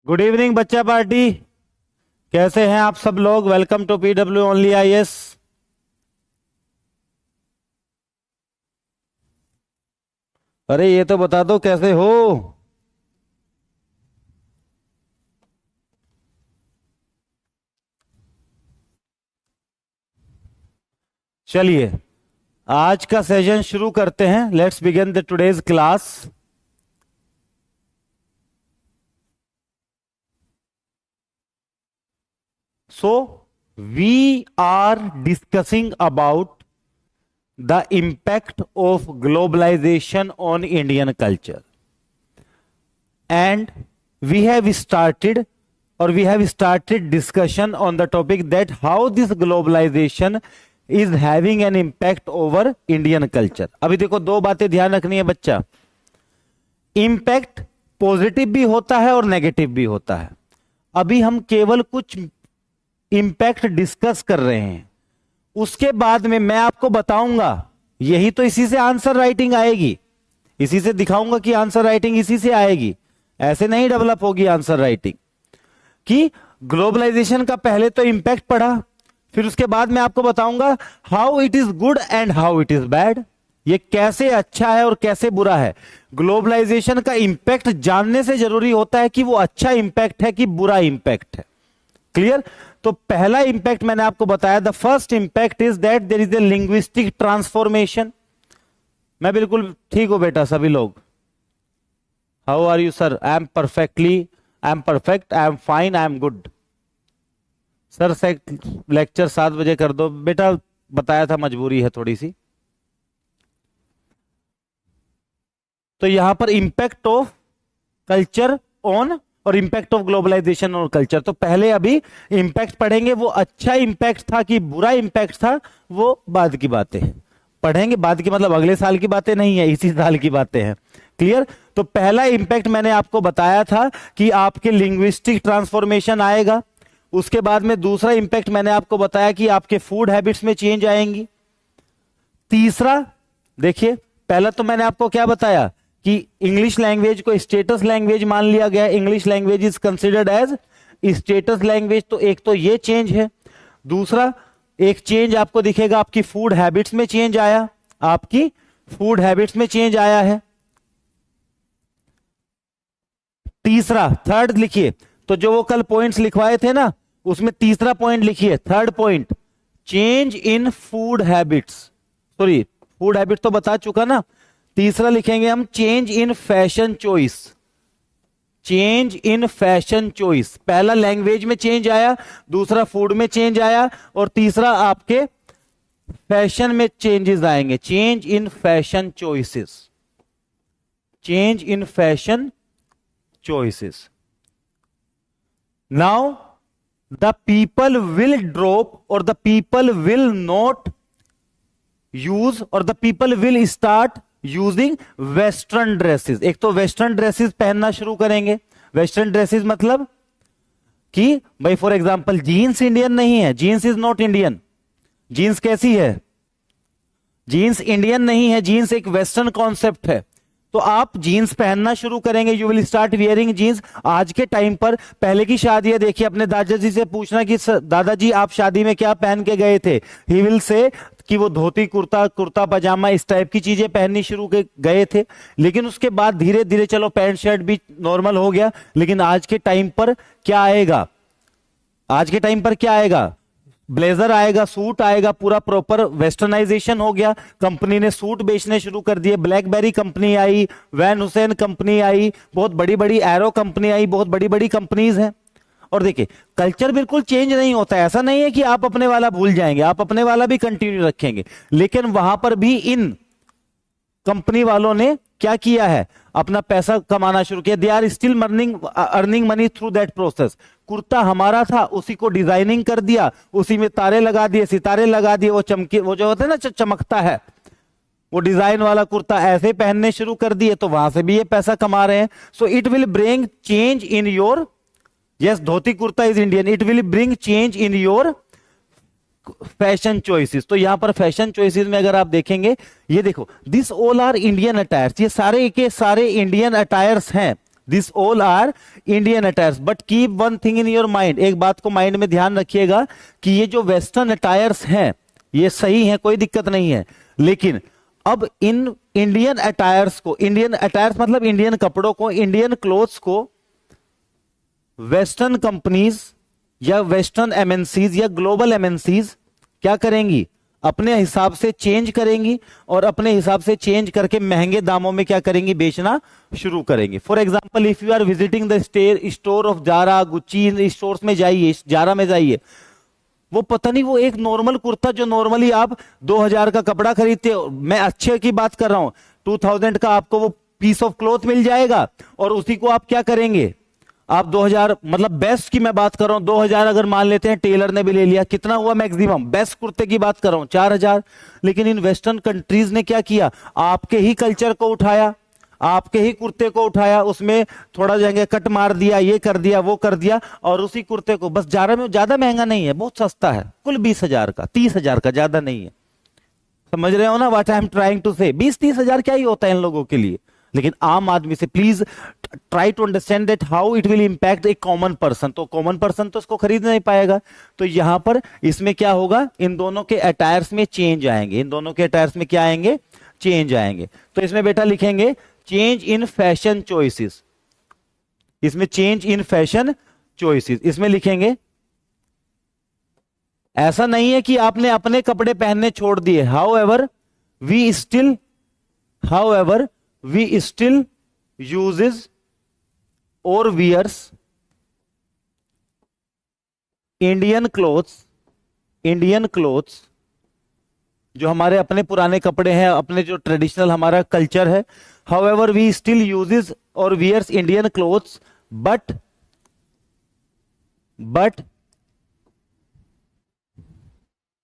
Good evening बच्चा party. कैसे हैं आप सब लोग? Welcome to PW only IAS. अरे ये तो बता दो कैसे हो। चलिए आज का सेशन शुरू करते हैं। Let's begin the today's class. So we are discussing about the impact of globalization on Indian culture and we have started discussion on the topic that how this globalization is having an impact over Indian culture। अभी देखो दो बातें ध्यान रखनी है बच्चा। Impact positive भी होता है और नेगेटिव भी होता है। अभी हम केवल कुछ इम्पैक्ट डिस्कस कर रहे हैं, उसके बाद में मैं आपको बताऊंगा। यही तो इसी से आंसर राइटिंग आएगी, इसी से दिखाऊंगा कि आंसर राइटिंग इसी से आएगी। ऐसे नहीं डेवलप होगी आंसर राइटिंग। कि ग्लोबलाइजेशन का पहले तो इंपैक्ट पढ़ा, फिर उसके बाद मैं आपको बताऊंगा how it is good and how it is bad. ये कैसे अच्छा है और कैसे बुरा है। ग्लोबलाइजेशन का इंपैक्ट जानने से जरूरी होता है कि वो अच्छा इंपैक्ट है कि बुरा इंपैक्ट है। क्लियर? तो पहला इंपैक्ट मैंने आपको बताया, the first impact is that there is a linguistic transformation. मैं बिल्कुल ठीक हूं बेटा, सभी लोग। How are you sir? I am perfect, I am fine, I am good. Sir से लेक्चर 7 बजे कर दो बेटा, बताया था मजबूरी है थोड़ी सी। तो यहां पर इंपैक्ट ऑफ कल्चर ऑन और इंपैक्ट ऑफ ग्लोबलाइजेशन और कल्चर। तो पहले अभी इंपैक्ट पढ़ेंगे, वो अच्छा इंपैक्ट था कि बुरा इंपैक्ट था, वो बाद की बातें पढ़ेंगे। बाद की मतलब अगले साल की बातें नहीं है, इसी साल की बातें हैं। क्लियर? तो पहला इंपैक्ट मैंने आपको बताया था कि आपके लिंग्विस्टिक ट्रांसफॉर्मेशन आएगा। उसके बाद में दूसरा इंपैक्ट मैंने आपको बताया कि आपके फूड हैबिट्स में चेंज आएंगी। तीसरा देखिए, पहला तो मैंने आपको क्या बताया कि इंग्लिश लैंग्वेज को स्टेटस लैंग्वेज मान लिया गया। English language is considered as status language. तो एक तो ये चेंज है। दूसरा एक चेंज आपको दिखेगा, आपकी फूड हैबिट्स में चेंज आया, आपकी फूड हैबिट्स में चेंज आया है। तीसरा, थर्ड लिखिए। तो जो वो कल पॉइंट्स लिखवाए थे ना, उसमें तीसरा पॉइंट लिखिए, third point, change in food habits. Sorry, food habit तो बता चुका ना। तीसरा लिखेंगे हम change in fashion choice. Change in fashion choice. पहला लैंग्वेज में चेंज आया, दूसरा फूड में चेंज आया, और तीसरा आपके फैशन में चेंजेस आएंगे। Change in fashion choices. Change in fashion choices. Now the people will drop or the people will not use or the people will start using western dresses। एक तो western dresses पहनना शुरू करेंगे। Western dresses मतलब कि भाई for example jeans Indian नहीं है, jeans is not Indian. Jeans कैसी है? जीन्स इंडियन नहीं है, जीन्स एक वेस्टर्न कॉन्सेप्ट है। तो आप जीन्स पहनना शुरू करेंगे, you will start wearing jeans. आज के टाइम पर, पहले की शादी देखिए, अपने दादाजी से पूछना कि दादाजी आप शादी में क्या पहन के गए थे, ही विल से कि वो धोती कुर्ता, कुर्ता पजामा, इस टाइप की चीजें पहननी शुरू गए थे। लेकिन उसके बाद धीरे धीरे चलो पैंट शर्ट भी नॉर्मल हो गया। लेकिन आज के टाइम पर क्या आएगा? आज के टाइम पर क्या आएगा? ब्लेजर आएगा, सूट आएगा, पूरा प्रॉपर वेस्टर्नाइजेशन हो गया। कंपनी ने सूट बेचने शुरू कर दिए। ब्लैकबेरी कंपनी आई, वैन हुसैन कंपनी आई, बहुत बड़ी बड़ी एरो कंपनी आई, बहुत बड़ी बड़ी कंपनीज हैं। और देखिए कल्चर बिल्कुल चेंज नहीं होता है। ऐसा नहीं है कि आप अपने वाला भूल जाएंगे, आप अपने वाला भी कंटिन्यू रखेंगे। लेकिन वहां पर भी इन कंपनी वालों ने क्या किया है? अपना पैसा कमाना शुरू किया। They are still earning money through that process. Kurta हमारा था, उसी को डिजाइनिंग कर दिया, उसी में तारे लगा दिए, सितारे लगा दिए, वो चमके, वो जो होता है ना चमकता है, वो डिजाइन वाला कुर्ता ऐसे पहनने शुरू कर दिए। तो वहां से भी ये पैसा कमा रहे हैं। So it will bring change in your, yes dhoti kurta is Indian, it will bring change in your fashion choices. तो यहां पर फैशन चॉइसेस में अगर आप देखेंगे, ये देखो, this all are Indian attires, ये सारे के सारे इंडियन अटायर्स हैं। This all are Indian attires, but keep one thing in your mind, एक बात को माइंड में ध्यान रखिएगा कि ये जो वेस्टर्न अटायर्स हैं ये सही है, कोई दिक्कत नहीं है, लेकिन अब इन इंडियन अटायर्स को, इंडियन अटायर्स मतलब इंडियन कपड़ों को, इंडियन क्लोथ्स को वेस्टर्न कंपनीज या वेस्टर्न एमएनसीज या ग्लोबल एमएनसीज क्या करेंगी, अपने हिसाब से चेंज करेंगी और अपने हिसाब से चेंज करके महंगे दामों में क्या करेंगी, बेचना शुरू करेंगी। For example if you are visiting the store of Zara, Gucci, in stores में जाइए, जारा में जाइए, वो पता नहीं, वो एक नॉर्मल कुर्ता जो नॉर्मली आप 2000 का कपड़ा खरीदते हो, मैं अच्छे की बात कर रहा हूं, 2000 का आपको वो पीस ऑफ क्लॉथ मिल जाएगा और उसी को आप क्या करेंगे, आप 2000, मतलब बेस्ट की मैं बात कर रहा हूं, 2000 अगर मान लेते हैं, टेलर ने भी ले लिया, कितना हुआ मैक्सिमम, बेस्ट कुर्ते की बात कर रहा हूं 4000। लेकिन इन वेस्टर्न कंट्रीज ने क्या किया, आपके ही कल्चर को उठाया, आपके ही कुर्ते को उठाया, उसमें थोड़ा जाएंगे कट मार दिया, ये कर दिया, वो कर दिया, और उसी कुर्ते को बस जारा में, ज्यादा महंगा नहीं है, बहुत सस्ता है, कुल 20,000 का, 30,000 का, ज्यादा नहीं है। समझ रहे हो ना what I am trying to say, 20-30,000 क्या ही होता है इन लोगों के लिए, लेकिन आम आदमी से please try to understand that how it will impact a common person, तो कॉमन पर्सन तो इसको खरीद नहीं पाएगा। तो यहां पर इसमें क्या होगा, इन दोनों के अटायर्स में चेंज आएंगे, इन दोनों के अटायर्स में क्या आएंगे, चेंज आएंगे। तो इसमें बेटा लिखेंगे चेंज इन फैशन चॉइसेस, इसमें चेंज इन फैशन चॉइसेस, इसमें लिखेंगे, ऐसा नहीं है कि आपने अपने कपड़े पहनने छोड़ दिए, हाउएवर वी स्टिल यूजेस और वियर्स इंडियन क्लोथ्स जो हमारे अपने पुराने कपड़े हैं, अपने जो ट्रेडिशनल हमारा कल्चर है, हाउएवर वी स्टिल यूजेस और wears Indian clothes but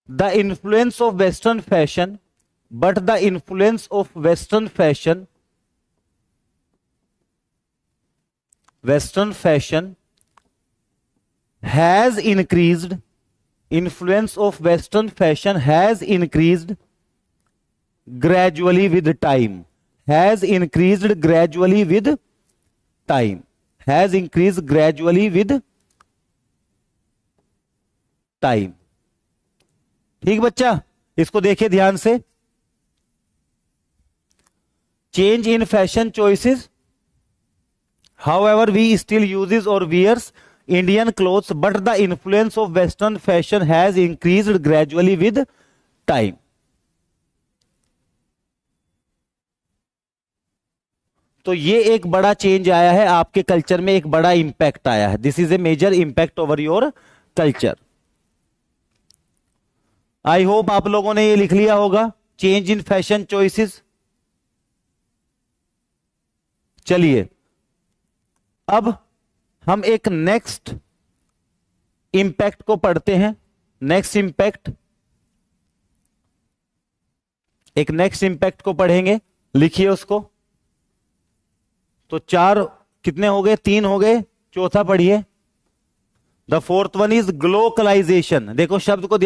the influence of western fashion has increased, influence of western fashion has increased gradually with time, has increased gradually with time, has increased gradually with time। ठीक बच्चा, इसको देखिए ध्यान से, change in fashion choices, however we still uses or wears Indian clothes but the influence of western fashion has increased gradually with time। तो ये एक बड़ा चेंज आया है आपके कल्चर में, एक बड़ा इंपैक्ट आया है, this is a major impact over your culture. I hope आप लोगों ने ये लिख लिया होगा, चेंज इन फैशन चॉइसेस। चलिए अब हम एक नेक्स्ट इंपैक्ट को पढ़ते हैं, नेक्स्ट इंपैक्ट को पढ़ेंगे, लिखिए उसको। तो 4 कितने हो गए, 3 हो गए, चौथा पढ़िए। The fourth one is globalization. देखो शब्द को,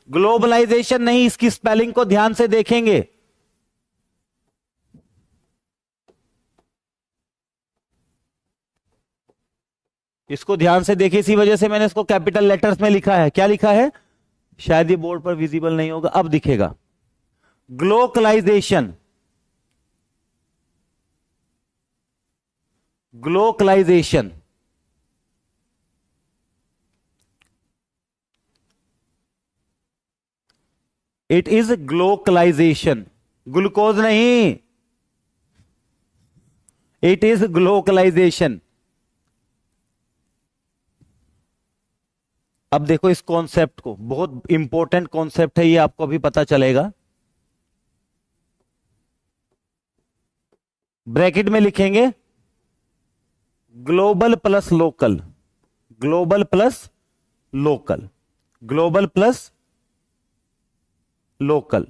ग्लोबलाइजेशन नहीं, इसकी स्पेलिंग को ध्यान से देखेंगे। इसको ध्यान से देखिए, इसी वजह से मैंने इसको कैपिटल लेटर्स में लिखा है। क्या लिखा है, शायद ये बोर्ड पर विजिबल नहीं होगा, अब दिखेगा। Globalization, globalization it is globalization, glucose नहीं, इट इज ग्लोबलाइजेशन। अब देखो इस कॉन्सेप्ट को, बहुत इंपॉर्टेंट कॉन्सेप्ट है ये, आपको अभी पता चलेगा। ब्रैकेट में लिखेंगे global plus local, global plus local, global plus local.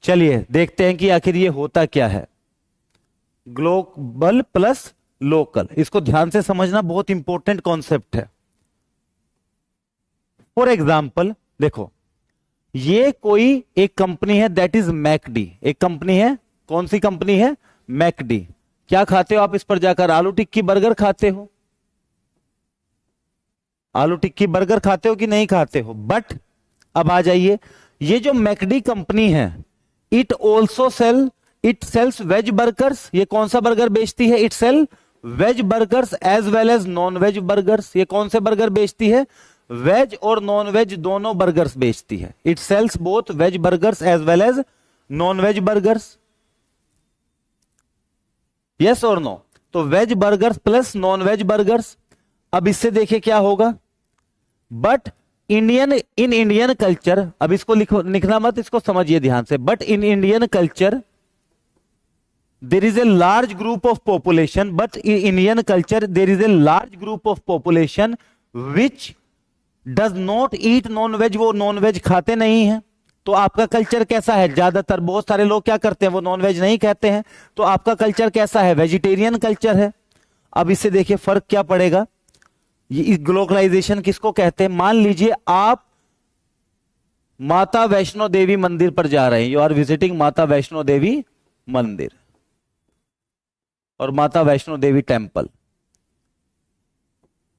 चलिए देखते हैं कि आखिर ये होता क्या है, ग्लोबल प्लस लोकल। इसको ध्यान से समझना, बहुत इंपॉर्टेंट कॉन्सेप्ट है। फॉर एग्जाम्पल देखो, ये कोई एक कंपनी है दैट इज मैकडी, एक कंपनी है, कौन सी कंपनी है? मैकडी। क्या खाते हो आप इस पर जाकर? आलू टिक्की बर्गर खाते हो? आलू टिक्की बर्गर खाते हो कि नहीं खाते हो? बट अब आ जाइए, ये जो मैकडी कंपनी है, it also sells veg burgers. ये कौन सा बर्गर बेचती है? It sell veg burgers as well as non veg burgers. ये कौन से बर्गर बेचती है? वेज और नॉन वेज दोनों बर्गर्स बेचती है। It sells both veg burgers as well as non veg burgers. Yes और नो? तो veg burgers plus non veg burgers. अब इससे देखिए क्या होगा। बट इन इंडियन कल्चर, अब इसको लिखना मत, इसको समझिए ध्यान से। But in Indian culture there is a large group of population, but in Indian culture there is a large group of population which does not eat non veg. वो non veg खाते नहीं है। तो आपका कल्चर कैसा है? ज्यादातर बहुत सारे लोग क्या करते हैं? वो नॉन वेज नहीं कहते हैं। तो आपका कल्चर कैसा है? वेजिटेरियन कल्चर है। अब इससे देखिए फर्क क्या पड़ेगा। ये ग्लोबलाइजेशन किसको कहते हैं? मान लीजिए आप माता वैष्णो देवी मंदिर पर जा रहे हैं, यू आर विजिटिंग माता वैष्णो देवी मंदिर और माता वैष्णो देवी टेम्पल।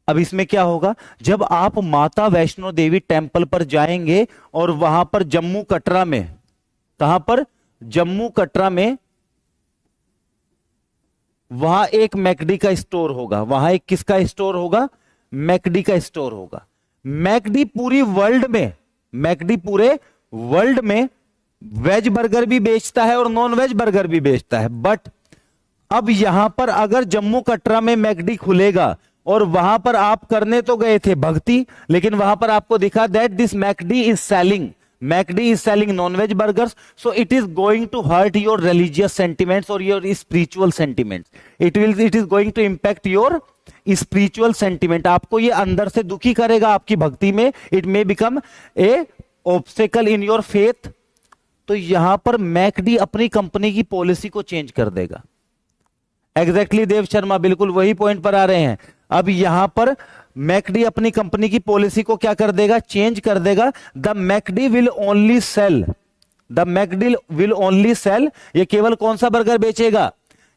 अब इसमें क्या होगा, जब आप माता वैष्णो देवी टेम्पल पर जाएंगे और वहां पर जम्मू कटरा में, कहां पर? जम्मू कटरा में, वहां एक मैकडी का स्टोर होगा। वहां एक किसका स्टोर होगा? मैकडी का स्टोर होगा। मैकडी पूरी वर्ल्ड में, मैकडी पूरे वर्ल्ड में वेज बर्गर भी बेचता है और नॉन वेज बर्गर भी बेचता है। बट अब यहां पर अगर जम्मू कटरा में मैकडी खुलेगा और वहां पर आप करने तो गए थे भक्ति, लेकिन वहां पर आपको दिखा that this McD is selling non-veg burgers, so it is going to hurt your religious sentiments or your spiritual sentiments. It is going to impact your spiritual sentiment. आपको ये अंदर से दुखी करेगा आपकी भक्ति में. It may become a obstacle in your faith. तो यहां पर मैकडी अपनी कंपनी की पॉलिसी को चेंज कर देगा. एग्जैक्टली देव शर्मा बिल्कुल वही पॉइंट पर आ रहे हैं. अब यहां पर मैकडी अपनी कंपनी की पॉलिसी को क्या कर देगा? चेंज कर देगा. The McD will only sell, ये केवल कौन सा बर्गर बेचेगा?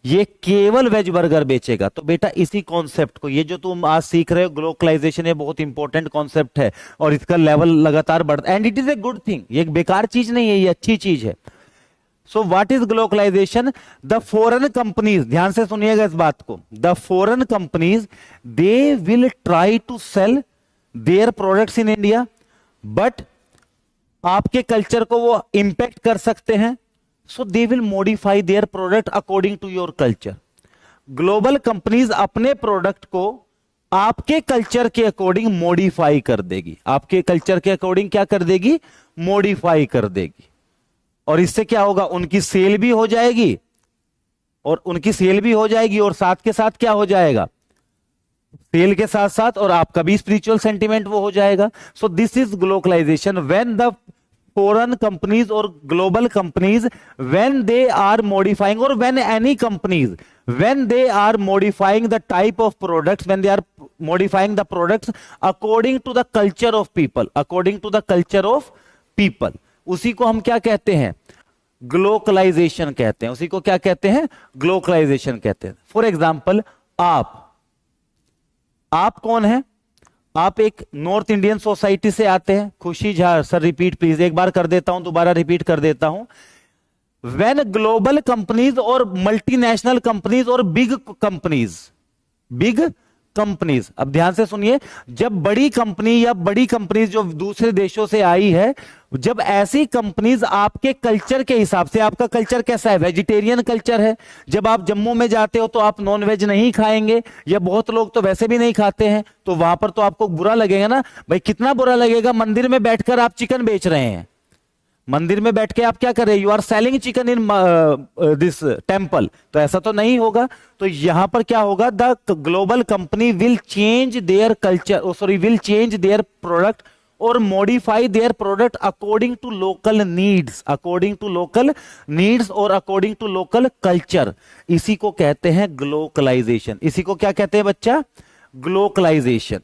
ये केवल वेज बर्गर बेचेगा. तो बेटा इसी कॉन्सेप्ट को, ये जो तुम आज सीख रहे हो ग्लोबलाइजेशन, ये बहुत इंपॉर्टेंट कॉन्सेप्ट है और इसका लेवल लगातार बढ़ता है. And it is a good thing. ये एक बेकार चीज नहीं है, ये अच्छी चीज है. So what is globalization? The foreign companies, ध्यान से सुनिएगा इस बात को, the foreign companies they will try to sell their products in India, but आपके कल्चर को वो इंपैक्ट कर सकते हैं. So they will modify their product according to your culture. Global companies अपने प्रोडक्ट को आपके कल्चर के अकॉर्डिंग मॉडिफाई कर देगी. आपके कल्चर के अकॉर्डिंग क्या कर देगी? मॉडिफाई कर देगी. और इससे क्या होगा? उनकी सेल भी हो जाएगी, और साथ के साथ क्या हो जाएगा? सेल के साथ साथ और आपका भी स्पिरिचुअल सेंटिमेंट वो हो जाएगा. So this is globalization. When the foreign companies और global companies, when they are modifying, और when any companies, when they are modifying the type of products, when they are modifying the products according to the culture of people, उसी को हम क्या कहते हैं? Globalisation कहते हैं. उसी को क्या कहते हैं? ग्लोबलाइजेशन कहते हैं. फॉर एग्जाम्पल, आप कौन है? आप एक नॉर्थ इंडियन सोसाइटी से आते हैं. खुशी झा सर, रिपीट प्लीज. एक बार कर देता हूं, दोबारा रिपीट कर देता हूं. When global companies और मल्टीनेशनल कंपनीज और बिग कंपनीज, अब ध्यान से सुनिए, जब बड़ी कंपनी या बड़ी कंपनीज जो दूसरे देशों से आई है, जब ऐसी कंपनीज आपके कल्चर के हिसाब से, आपका कल्चर कैसा है? वेजिटेरियन कल्चर है. जब आप जम्मू में जाते हो तो आप नॉन वेज नहीं खाएंगे, या बहुत लोग तो वैसे भी नहीं खाते हैं, तो वहां पर तो आपको बुरा लगेगा ना भाई. कितना बुरा लगेगा? मंदिर में बैठकर आप चिकन बेच रहे हैं. मंदिर में बैठ के आप क्या कर रहे हैं? You are selling chicken in this temple. तो ऐसा तो नहीं होगा. तो यहां पर क्या होगा? The global company will change their culture, will change their product और modify their product according to local needs, और अकॉर्डिंग टू लोकल कल्चर. इसी को कहते हैं ग्लोबलाइजेशन. इसी को क्या कहते हैं बच्चा? ग्लोबलाइजेशन.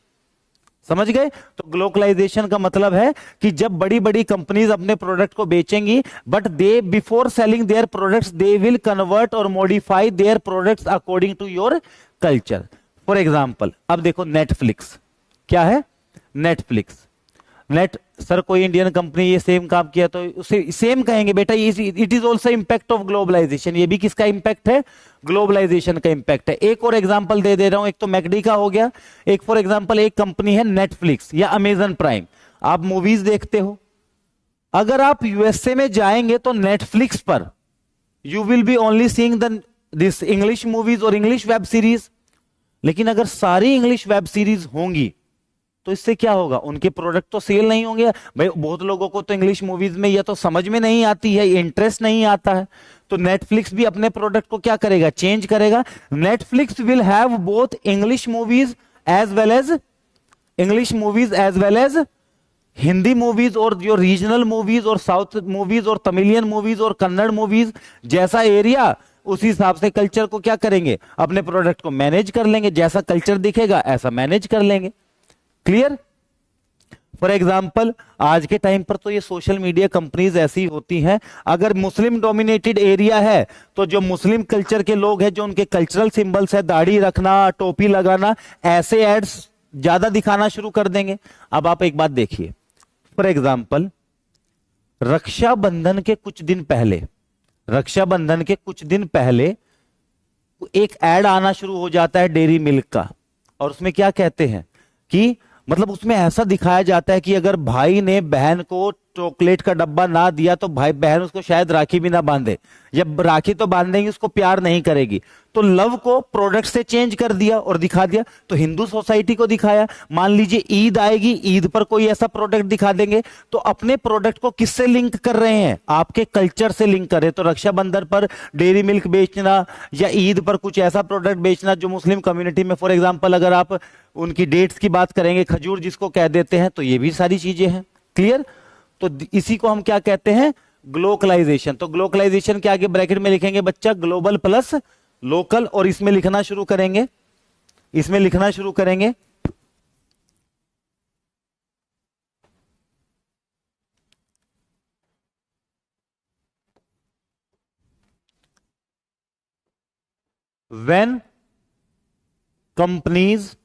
समझ गए? तो ग्लोबलाइजेशन का मतलब है कि जब बड़ी बड़ी कंपनीज अपने प्रोडक्ट को बेचेंगी, but they before selling their products they will convert और modify their products according to your culture. For example, अब देखो नेटफ्लिक्स क्या है, नेटफ्लिक्स नेट सर कोई इंडियन कंपनी ये सेम काम किया तो उसे सेम कहेंगे बेटा, it is also impact of globalization. ये भी किसका इंपैक्ट है? ग्लोबलाइजेशन का इंपैक्ट है। एक और एग्जांपल दे रहा हूं, एक तो मैकडी का हो गया, एक फॉर एग्जांपल एक कंपनी है नेटफ्लिक्स या अमेजन प्राइम। आप मूवीज देखते हो, अगर आप यूएसए में जाएंगे तो नेटफ्लिक्स पर you will be only seeing the this English movies और इंग्लिश वेब सीरीज। लेकिन अगर सारी इंग्लिश वेब सीरीज होंगी तो इससे क्या होगा? उनके प्रोडक्ट तो सेल नहीं होंगे भाई। बहुत लोगों को तो इंग्लिश मूवीज में या तो समझ में नहीं आती है, इंटरेस्ट नहीं आता है। तो नेटफ्लिक्स भी अपने प्रोडक्ट को क्या करेगा? चेंज करेगा। Netflix will have both English movies as well as Hindi movies और जो रीजनल मूवीज और साउथ मूवीज और तमिलियन मूवीज और कन्नड़ मूवीज। जैसा एरिया उसी हिसाब से कल्चर को क्या करेंगे? अपने प्रोडक्ट को मैनेज कर लेंगे। जैसा कल्चर दिखेगा ऐसा मैनेज कर लेंगे। क्लियर? फॉर एग्जाम्पल आज के टाइम पर तो ये सोशल मीडिया कंपनीज ऐसी होती हैं, अगर मुस्लिम डोमिनेटेड एरिया है तो जो मुस्लिम कल्चर के लोग हैं, जो उनके कल्चरल सिंबल्स है, दाढ़ी रखना, टोपी लगाना, ऐसे एड्स ज्यादा दिखाना शुरू कर देंगे। अब आप एक बात देखिए, फॉर एग्जाम्पल रक्षाबंधन के कुछ दिन पहले एक एड आना शुरू हो जाता है डेयरी मिल्क का, और उसमें क्या कहते हैं कि मतलब उसमें ऐसा दिखाया जाता है कि अगर भाई ने बहन को चॉकलेट का डब्बा ना दिया तो भाई बहन उसको शायद राखी भी ना बांधे, जब राखी तो बांधेंगी उसको प्यार नहीं करेगी। तो लव को प्रोडक्ट से चेंज कर दिया और दिखा दिया। तो हिंदू सोसाइटी को दिखाया। मान लीजिए ईद आएगी, ईद पर कोई ऐसा प्रोडक्ट दिखा देंगे, तो अपने प्रोडक्ट को किससे लिंक कर रहे हैं? आपके कल्चर से लिंक कर रहे हैं। तो रक्षाबंधन पर डेयरी मिल्क बेचना या ईद पर कुछ ऐसा प्रोडक्ट बेचना जो मुस्लिम कम्युनिटी में, फॉर एग्जाम्पल अगर आप उनकी डेट्स की बात करेंगे, खजूर जिसको कह देते हैं, तो ये भी सारी चीजें हैं। क्लियर? तो इसी को हम क्या कहते हैं? ग्लोबलाइजेशन। तो ग्लोबलाइजेशन के आगे ब्रैकेट में लिखेंगे बच्चा ग्लोबल प्लस लोकल, और इसमें लिखना शुरू करेंगे when companies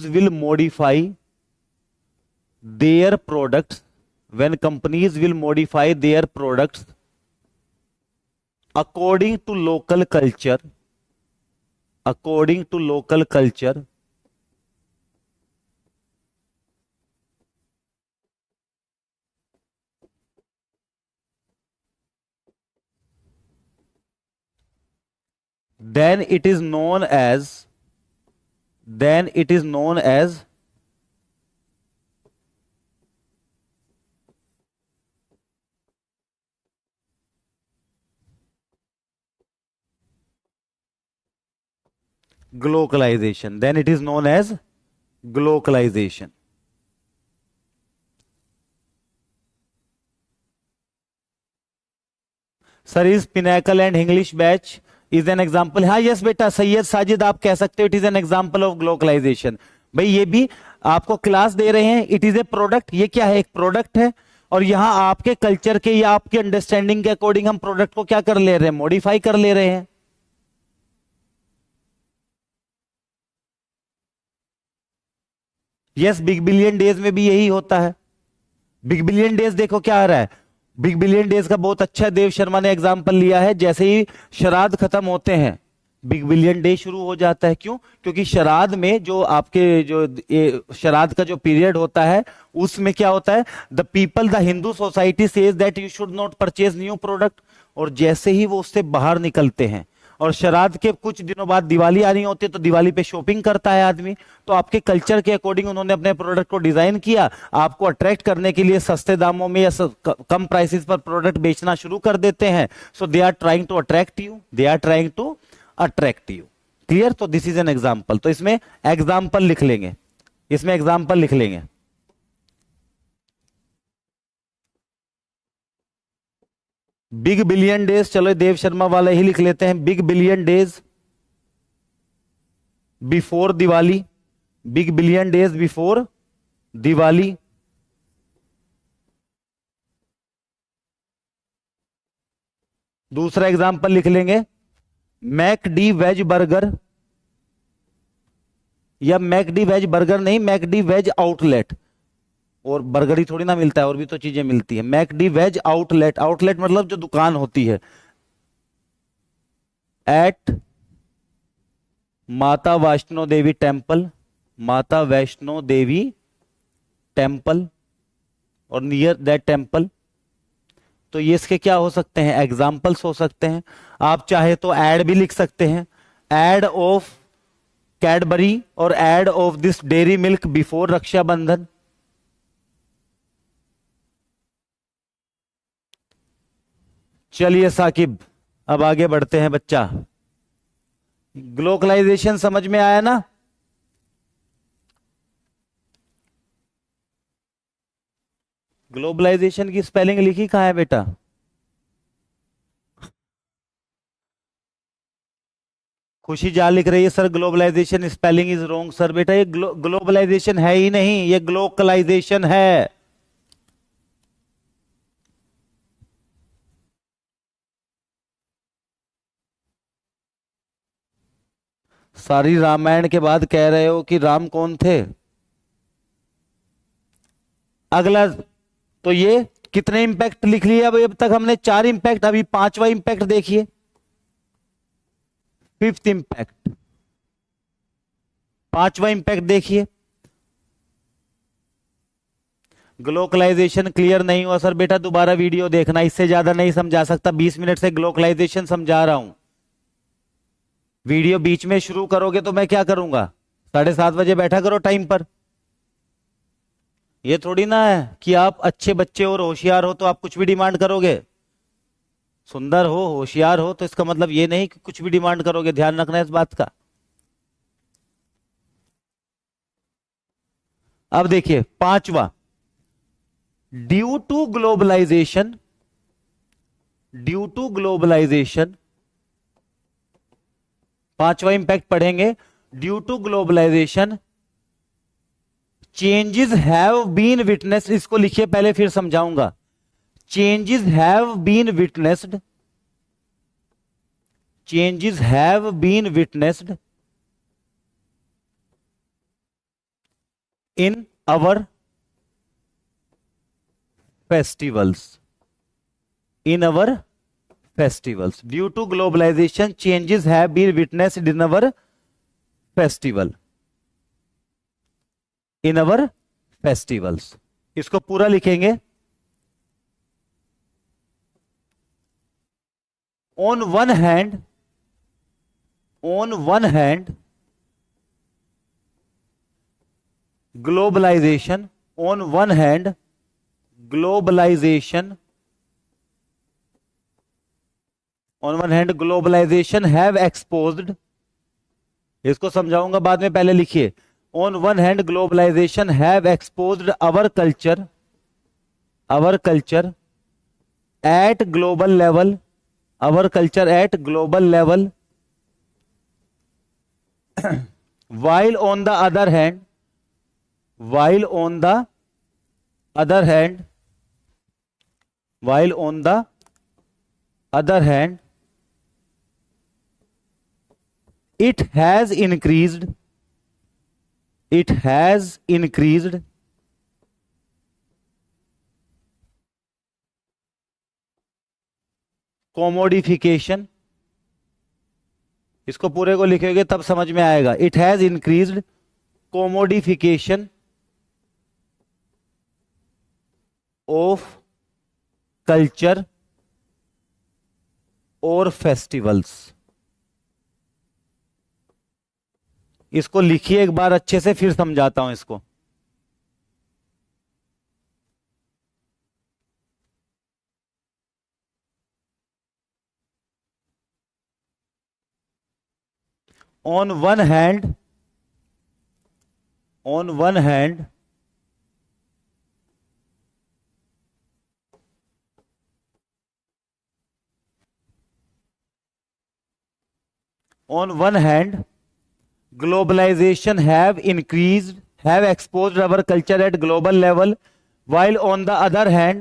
will modify their products according to local culture, then it is known as globalization। Sir is pinnacle and English batch is an example? हाँ यस बेटा, सैयद साजिद आप कह सकते हो it is an example of globalization. भाई ये भी आपको क्लास दे रहे हैं, इट इज ए प्रोडक्ट। ये क्या है? एक प्रोडक्ट है, और यहां आपके कल्चर के या आपके अंडरस्टैंडिंग के अकॉर्डिंग हम प्रोडक्ट को क्या कर ले रहे हैं? मॉडिफाई कर ले रहे हैं। यस, बिग बिलियन डेज में भी यही होता है। बिग बिलियन डेज देखो क्या आ रहा है, बिग बिलियन डेज का बहुत अच्छा देव शर्मा ने एग्जांपल लिया है। जैसे ही श्राद्ध खत्म होते हैं बिग बिलियन डे शुरू हो जाता है। क्यों? क्योंकि श्राद्ध में जो आपके जो श्राद्ध का जो पीरियड होता है उसमें क्या होता है? The people, the Hindu society says that you should not purchase new product. और जैसे ही वो उससे बाहर निकलते हैं और श्राद्ध के कुछ दिनों बाद दिवाली आनी होती है, तो दिवाली पे शॉपिंग करता है आदमी। तो आपके कल्चर के अकॉर्डिंग उन्होंने अपने प्रोडक्ट को डिजाइन किया, आपको अट्रैक्ट करने के लिए सस्ते दामों में या कम प्राइसेस पर प्रोडक्ट बेचना शुरू कर देते हैं। So they are trying to attract you, clear? तो दिस इज एन एग्जाम्पल। तो इसमें एग्जाम्पल लिख लेंगे, बिग बिलियन डेज, चलो देव शर्मा वाला ही लिख लेते हैं, big billion days before Diwali, big billion days before Diwali. दूसरा एग्जांपल लिख लेंगे, मैकडी वेज बर्गर, या मैकडी वेज बर्गर नहीं, मैकडी वेज आउटलेट, और बर्गर ही थोड़ी ना मिलता है, और भी तो चीजें मिलती है। मैकडी वेज आउटलेट, आउटलेट मतलब जो दुकान होती है, एट माता वैष्णो देवी टेम्पल, माता वैष्णो देवी टेम्पल, और नियर दैट टेम्पल। तो ये इसके क्या हो सकते हैं, एग्जाम्पल्स हो सकते हैं। आप चाहे तो एड भी लिख सकते हैं, एड ऑफ कैडबरी और ad of this dairy milk before Rakshabandhan. चलिए साकिब, अब आगे बढ़ते हैं बच्चा। ग्लोबलाइजेशन समझ में आया ना? ग्लोबलाइजेशन की स्पेलिंग लिखी कहां है बेटा? खुशी जा लिख रही है sir globalization spelling is wrong. Sir बेटा ये ग्लोबलाइजेशन है ही नहीं, ये ग्लोकलाइजेशन है। सारी रामायण के बाद कह रहे हो कि राम कौन थे? अगला, तो ये कितने इंपैक्ट लिख लिए अब तक हमने? 4 इंपैक्ट, अभी 5वां इंपैक्ट देखिए, 5th इंपैक्ट, 5वां इंपैक्ट देखिए। ग्लोकलाइजेशन क्लियर नहीं हुआ सर बेटा, दोबारा वीडियो देखना, इससे ज्यादा नहीं समझा सकता, 20 मिनट से ग्लोकलाइजेशन समझा रहा हूं। वीडियो बीच में शुरू करोगे तो मैं क्या करूंगा? 7:30 बजे बैठा करो टाइम पर। ये थोड़ी ना है कि आप अच्छे बच्चे और होशियार हो तो आप कुछ भी डिमांड करोगे। सुंदर हो, होशियार हो, तो इसका मतलब ये नहीं कि कुछ भी डिमांड करोगे, ध्यान रखना इस बात का। अब देखिए 5वां, due to globalization, due to globalization, 5वां इंपैक्ट पढ़ेंगे। Due to globalization changes have been witnessed, इसको लिखिए पहले फिर समझाऊंगा। Changes have been witnessed, changes have been witnessed in our festivals, in our festivals, due to globalization changes have been witnessed in our festival, in our festivals। इसको पूरा लिखेंगे, on one hand, on one hand globalization, on one hand globalization, on one hand globalization have exposed, इसको समझाऊंगा बाद में, पहले लिखिए। on one hand globalization have exposed our culture, our culture at global level, our culture at global level, while on the other hand, while on the other hand, while on the other hand it has increased, it has increased commodification, इसको पूरे को लिखेंगे तब समझ में आएगा। It has increased commodification of culture और festivals. इसको लिखिए एक बार अच्छे से, फिर समझाता हूं इसको। On one hand, on one hand on one hand globalization have increased, have exposed our culture at global level, while on the other hand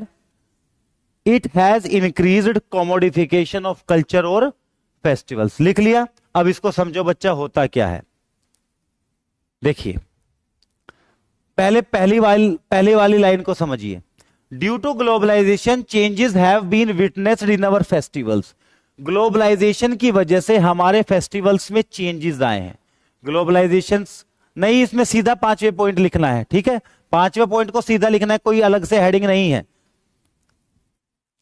it has increased commodification of culture और festivals। लिख लिया। अब इसको समझो बच्चा होता क्या है। देखिए पहले वाली लाइन को समझिए। Due to globalization changes have been witnessed in our festivals. Globalization की वजह से हमारे फेस्टिवल्स में चेंजेस आए हैं। ग्लोबलाइजेशन नहीं, इसमें सीधा 5वें पॉइंट लिखना है, ठीक है। 5वें पॉइंट को सीधा लिखना है, कोई अलग से हेडिंग नहीं है।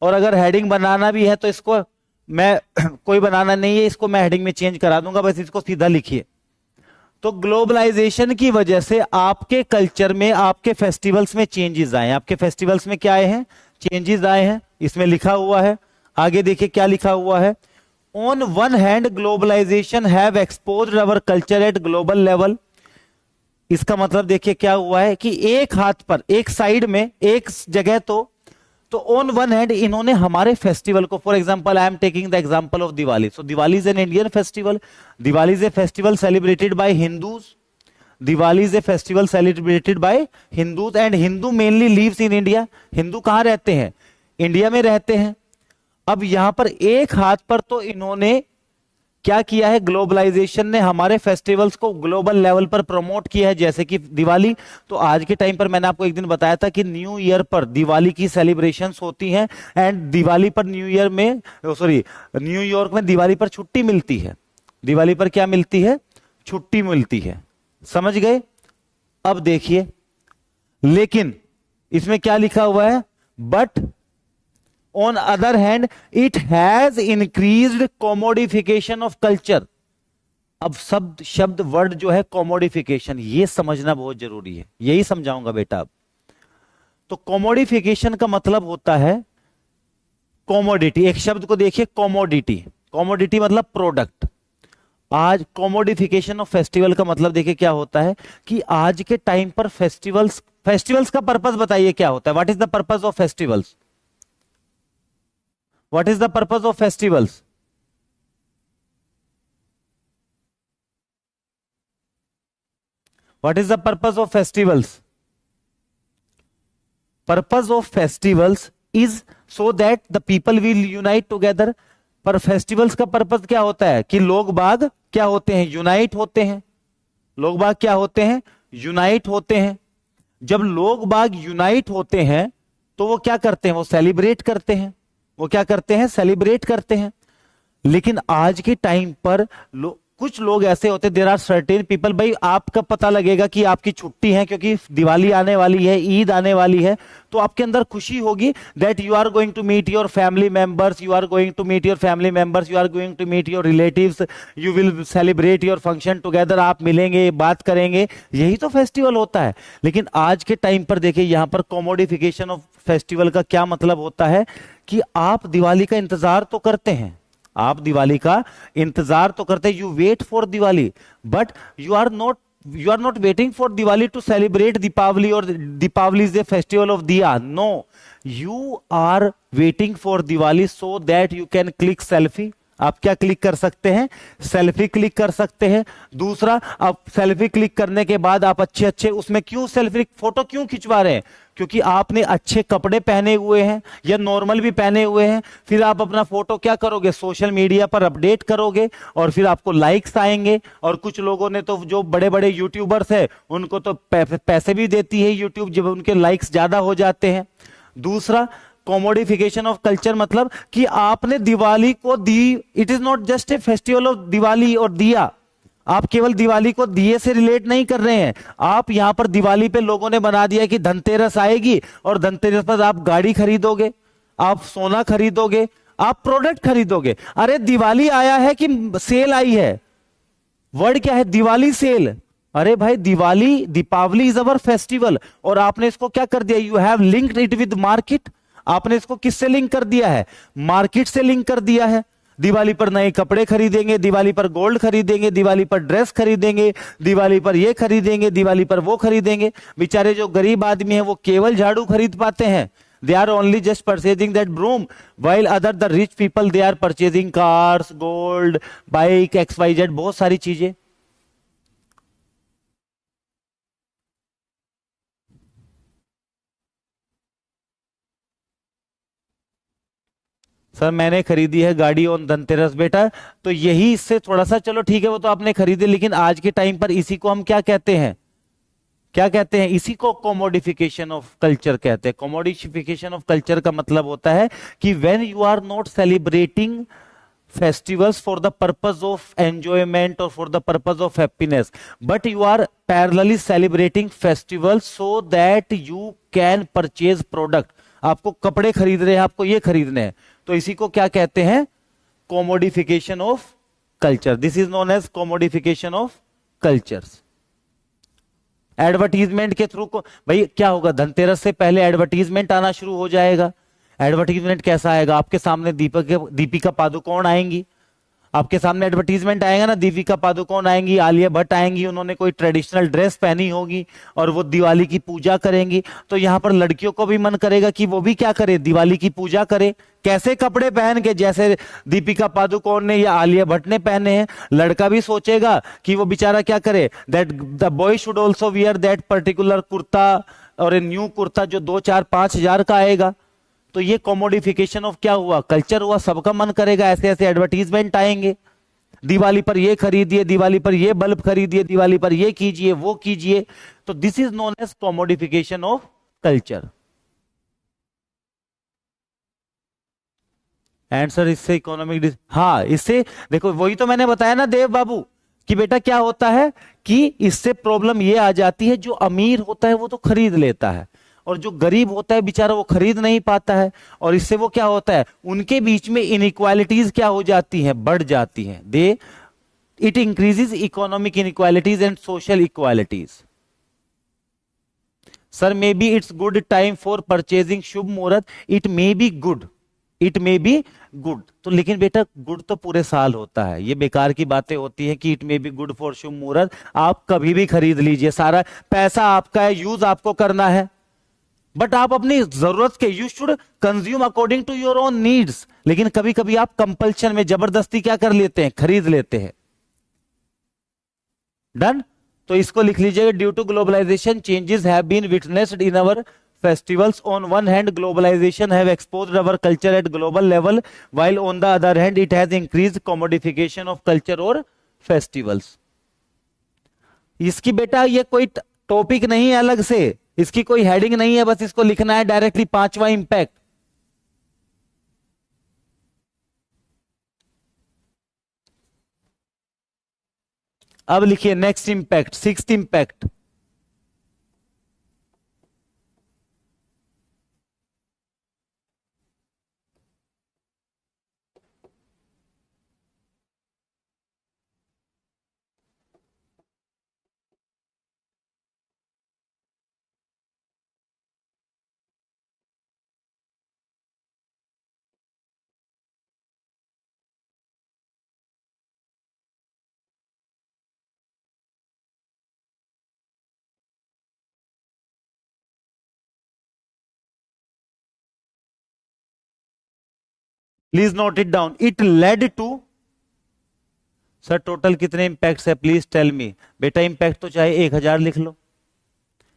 और अगर हेडिंग बनाना भी है तो इसको मैं कोई बनाना नहीं है, इसको मैं हेडिंग में चेंज करा दूंगा, बस इसको सीधा लिखिए। तो ग्लोबलाइजेशन की वजह से आपके कल्चर में, आपके फेस्टिवल्स में चेंजेस आए हैं। आपके फेस्टिवल्स में क्या आए हैं? चेंजेस आए हैं। इसमें लिखा हुआ है, आगे देखिए क्या लिखा हुआ है। On one hand globalization have exposed our culture at global level. इसका मतलब देखिए क्या हुआ है कि एक हाथ पर, एक साइड में, एक जगह तो ऑन वन हैंड इन्होंने हमारे फेस्टिवल को, for example I am taking the example of Diwali. So Diwali is an Indian festival. Diwali is a festival celebrated by Hindus. Diwali is a festival celebrated by Hindus and Hindu mainly lives in India. Hindu कहां रहते हैं? India में रहते हैं। अब यहां पर एक हाथ पर तो इन्होंने क्या किया है? ग्लोबलाइजेशन ने हमारे फेस्टिवल्स को ग्लोबल लेवल पर प्रमोट किया है, जैसे कि दिवाली। तो आज के टाइम पर मैंने आपको एक दिन बताया था कि न्यू ईयर पर दिवाली की सेलिब्रेशंस होती हैं एंड दिवाली पर न्यूयॉर्क में दिवाली पर छुट्टी मिलती है। दिवाली पर क्या मिलती है? छुट्टी मिलती है। समझ गए? अब देखिए, लेकिन इसमें क्या लिखा हुआ है? But on other hand it has increased commodification of culture। अब शब्द वर्ड जो है commodification, ये समझना बहुत जरूरी है, यही समझाऊंगा बेटा। अब तो commodification का मतलब होता है commodity। एक शब्द को देखिए, commodity मतलब प्रोडक्ट। आज commodification ऑफ फेस्टिवल का मतलब देखिए क्या होता है कि आज के टाइम पर फेस्टिवल्स का पर्पस बताइए क्या होता है? What is the purpose of festivals? What is the purpose of festivals? What is the purpose of festivals? Purpose of festivals is so that the people will unite together। पर festivals का purpose क्या होता है कि लोग बाग क्या होते हैं? यूनाइट होते हैं। लोग बाग क्या होते हैं? यूनाइट होते हैं। जब लोग बाग यूनाइट होते हैं तो वो क्या करते हैं? वो सेलिब्रेट करते हैं। वो क्या करते हैं? सेलिब्रेट करते हैं। लेकिन आज के टाइम पर कुछ लोग ऐसे होते, देयर आर सर्टेन पीपल, भाई आपका पता लगेगा कि आपकी छुट्टी है क्योंकि दिवाली आने वाली है, ईद आने वाली है, तो आपके अंदर खुशी होगी that you are going to meet your family members, you are going to meet your family members, you are going to meet your relatives, you will celebrate your function together. आप मिलेंगे, बात करेंगे, यही तो फेस्टिवल होता है। लेकिन आज के टाइम पर देखिए यहां पर कॉमोडिफिकेशन ऑफ फेस्टिवल का क्या मतलब होता है कि आप दिवाली का इंतजार तो करते हैं, आप दिवाली का इंतजार तो करते हैं, you wait for Diwali, but you are not waiting for Diwali to celebrate Deepavali और Deepavali is the festival of diya. No, you are waiting for Diwali so that you can click selfie. आप क्या क्लिक कर सकते हैं? सेल्फी क्लिक कर सकते हैं। दूसरा, आप सेल्फी क्लिक करने के बाद आप अच्छे अच्छे उसमें क्यों सेल्फी फोटो क्यों खिंचवा रहे हैं? क्योंकि आपने अच्छे कपड़े पहने हुए हैं या नॉर्मल भी पहने हुए हैं, फिर आप अपना फोटो क्या करोगे? सोशल मीडिया पर अपडेट करोगे और फिर आपको लाइक्स आएंगे। और कुछ लोगों ने तो, जो बड़े बड़े यूट्यूबर्स हैं, उनको तो पैसे भी देती है यूट्यूब जब उनके लाइक्स ज्यादा हो जाते हैं। दूसरा, कॉमोडिफिकेशन ऑफ कल्चर मतलब कि आपने दिवाली को it is not just a festival of Diwali और दिया। आप केवल दिवाली को दिए से रिलेट नहीं कर रहे हैं, आप यहां पर दिवाली पे लोगों ने बना दिया कि धनतेरस आएगी और धनतेरस पर आप गाड़ी खरीदोगे, आप सोना खरीदोगे, आप प्रोडक्ट खरीदोगे। अरे दिवाली आया है कि सेल आई है? वर्ड क्या है? दिवाली सेल। अरे भाई Diwali, Deepavali is our festival और आपने इसको क्या कर दिया? You have linked it with market. आपने इसको किससे लिंक कर दिया है? मार्केट से लिंक कर दिया है। दिवाली पर नए कपड़े खरीदेंगे, दिवाली पर गोल्ड खरीदेंगे, दिवाली पर ड्रेस खरीदेंगे, दिवाली पर ये खरीदेंगे, दिवाली पर वो खरीदेंगे। बेचारे जो गरीब आदमी है वो केवल झाड़ू खरीद पाते हैं, They are only just purchasing that broom, while other the rich people they are purchasing cars, gold, bike, XYZ, बहुत सारी चीजें. सर मैंने खरीदी है गाड़ी ऑन धनतेरस बेटा. तो यही इससे थोड़ा सा, चलो ठीक है वो तो आपने खरीदी, लेकिन आज के टाइम पर इसी को हम क्या कहते हैं, क्या कहते हैं, इसी को कोमोडिफिकेशन ऑफ कल्चर कहते हैं. कोमोडिफिकेशन ऑफ कल्चर का मतलब होता है कि when you are not celebrating festivals for the purpose of enjoyment or for the purpose of happiness, but you are parallelly celebrating festivals so that you can purchase product. आपको कपड़े खरीद रहे हैं, आपको ये खरीदने हैं, तो इसी को क्या कहते हैं, commodification of culture. This is known as commodification of cultures. Advertisement के थ्रू को भाई क्या होगा, धनतेरस से पहले एडवर्टीजमेंट आना शुरू हो जाएगा. एडवर्टीजमेंट कैसा आएगा, आपके सामने दीपिका पादुकोण आएंगी, आपके सामने एडवर्टीजमेंट आएगा ना, दीपिका पादुकोण आएंगी, आलिया भट्ट आएंगी, उन्होंने कोई ट्रेडिशनल ड्रेस पहनी होगी और वो दिवाली की पूजा करेंगी. तो यहां पर लड़कियों को भी मन करेगा कि वो भी क्या करे, दिवाली की पूजा करे. कैसे कपड़े पहन के, जैसे दीपिका पादुकोण ने या आलिया भट्ट ने पहने हैं. लड़का भी सोचेगा कि वो बेचारा क्या करे, that the boy should also wear that particular kurta और ए न्यू कुर्ता जो 2-4-5 हजार का आएगा. तो ये कोमोडिफिकेशन ऑफ क्या हुआ, कल्चर हुआ. सबका मन करेगा, ऐसे ऐसे एडवर्टीजमेंट आएंगे, दिवाली पर ये खरीदिए, दिवाली पर ये बल्ब खरीदिए, दिवाली पर ये कीजिए, वो कीजिए. तो this is known as commodification of culture. Answer इससे इकोनॉमिक, हाँ इससे देखो वही तो मैंने बताया ना देव बाबू कि बेटा क्या होता है कि इससे प्रॉब्लम ये आ जाती है, जो अमीर होता है वो तो खरीद लेता है और जो गरीब होता है बेचारा वो खरीद नहीं पाता है. और इससे वो क्या होता है, उनके बीच में इनइक्वालिटीज क्या हो जाती हैं, बढ़ जाती हैं. They it increases economic inequalities and social equalities. Sir may be it's good time for purchasing shubh muhurat. It may be good, it may be good. तो लेकिन बेटा गुड तो पूरे साल होता है, ये बेकार की बातें होती है कि it may be good for shubh muhurat. आप कभी भी खरीद लीजिए, सारा पैसा आपका है, यूज आपको करना है, बट आप अपनी जरूरत के, you should consume according to your own needs. लेकिन कभी कभी आप कंपल्शन में जबरदस्ती क्या कर लेते हैं, खरीद लेते हैं. डन. तो इसको लिख लीजिएगा, due to globalization changes have been witnessed in our festivals. On one hand globalization have exposed our culture at global level, while on the other hand it has increased commodification of culture or festivals. इसकी बेटा ये कोई topic नहीं है अलग से, इसकी कोई हेडिंग नहीं है, बस इसको लिखना है डायरेक्टली. पांचवा इंपैक्ट, अब लिखिए next impact, sixth impact. Please note it down. It led to, sir total कितने इंपैक्ट्स है प्लीज टेल मी. बेटा इंपैक्ट तो चाहे 1000 लिख लो,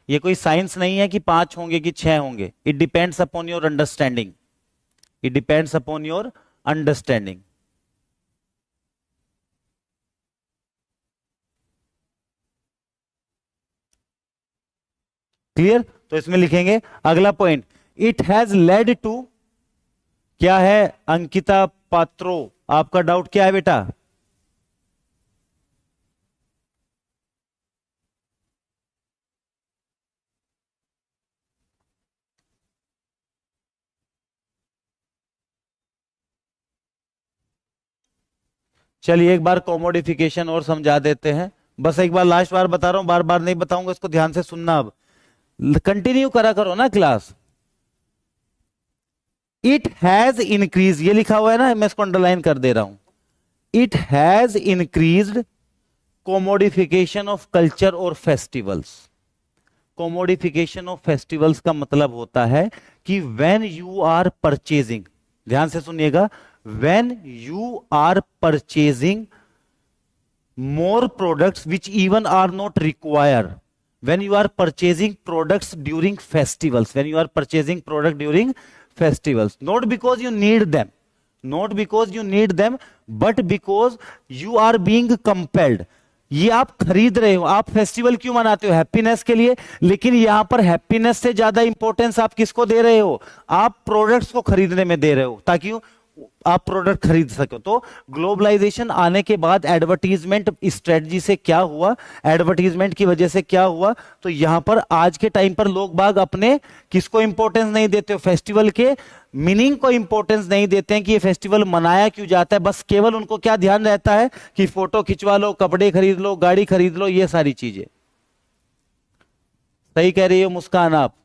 ये कोई साइंस नहीं है कि 5 होंगे कि 6 होंगे. It depends upon your understanding, it depends upon your understanding. Clear. तो इसमें लिखेंगे अगला point, it has led to, क्या है अंकिता पात्रो, आपका डाउट क्या है बेटा. चलिए एक बार कोमोडिफिकेशन और समझा देते हैं, बस एक बार लास्ट बार बता रहा हूं, बार बार नहीं बताऊंगा, इसको ध्यान से सुनना. अब कंटिन्यू करा करो ना क्लास. इट हैज इंक्रीज, ये लिखा हुआ है ना, मैं इसको अंडरलाइन कर दे रहा हूं. It has increased commodification of culture और फेस्टिवल्स. कोमोडिफिकेशन ऑफ फेस्टिवल्स का मतलब होता है कि व्हेन यू आर परचेजिंग, ध्यान से सुनिएगा, when you are purchasing more products which even are not required, when you are purchasing products during festivals, when you are purchasing product during festivals, not because you need them, not because you need them, but because you are being compelled. ये आप खरीद रहे हो, आप festival क्यों मनाते हो? Happiness के लिए, लेकिन यहां पर हैप्पीनेस से ज्यादा इंपॉर्टेंस आप किसको दे रहे हो? आप प्रोडक्ट्स को खरीदने में दे रहे हो, ताकि आप प्रोडक्ट खरीद सको। तो ग्लोबलाइजेशन आने के बाद एडवर्टीजमेंट स्ट्रेटजी से क्या हुआ, एडवर्टीजमेंट की वजह से क्या हुआ, तो यहां पर आज के टाइम पर लोग बाग अपने किसको इंपॉर्टेंस नहीं देते हो, फेस्टिवल के मीनिंग को इंपॉर्टेंस नहीं देते हैं कि ये फेस्टिवल मनाया क्यों जाता है। बस केवल उनको क्या ध्यान रहता है कि फोटो खिंचवा लो, कपड़े खरीद लो, गाड़ी खरीद लो, ये सारी चीजें। सही कह रही हो मुस्कान आप?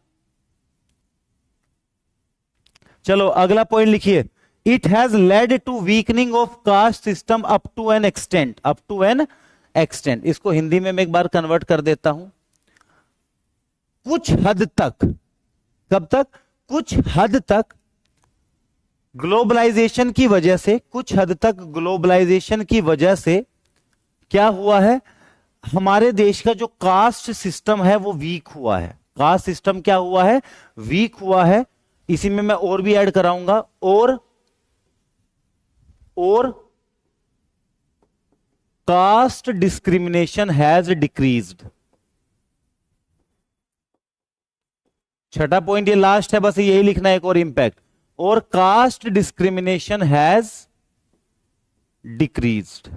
चलो अगला पॉइंट लिखिए। It has led to weakening of caste system up to an extent, up to an extent। इसको हिंदी में मैं एक बार कन्वर्ट कर देता हूं। कुछ हद तक, कब तक? कुछ हद तक ग्लोबलाइजेशन की वजह से, कुछ हद तक ग्लोबलाइजेशन की वजह से क्या हुआ है, हमारे देश का जो कास्ट सिस्टम है वो वीक हुआ है। कास्ट सिस्टम क्या हुआ है? वीक हुआ है। इसी में मैं और भी ऐड कराऊंगा, और कास्ट डिस्क्रिमिनेशन हैज डिक्रीज्ड। छठा पॉइंट ये लास्ट है, बस यही लिखना है, एक और इंपैक्ट, और कास्ट डिस्क्रिमिनेशन हैज डिक्रीज्ड,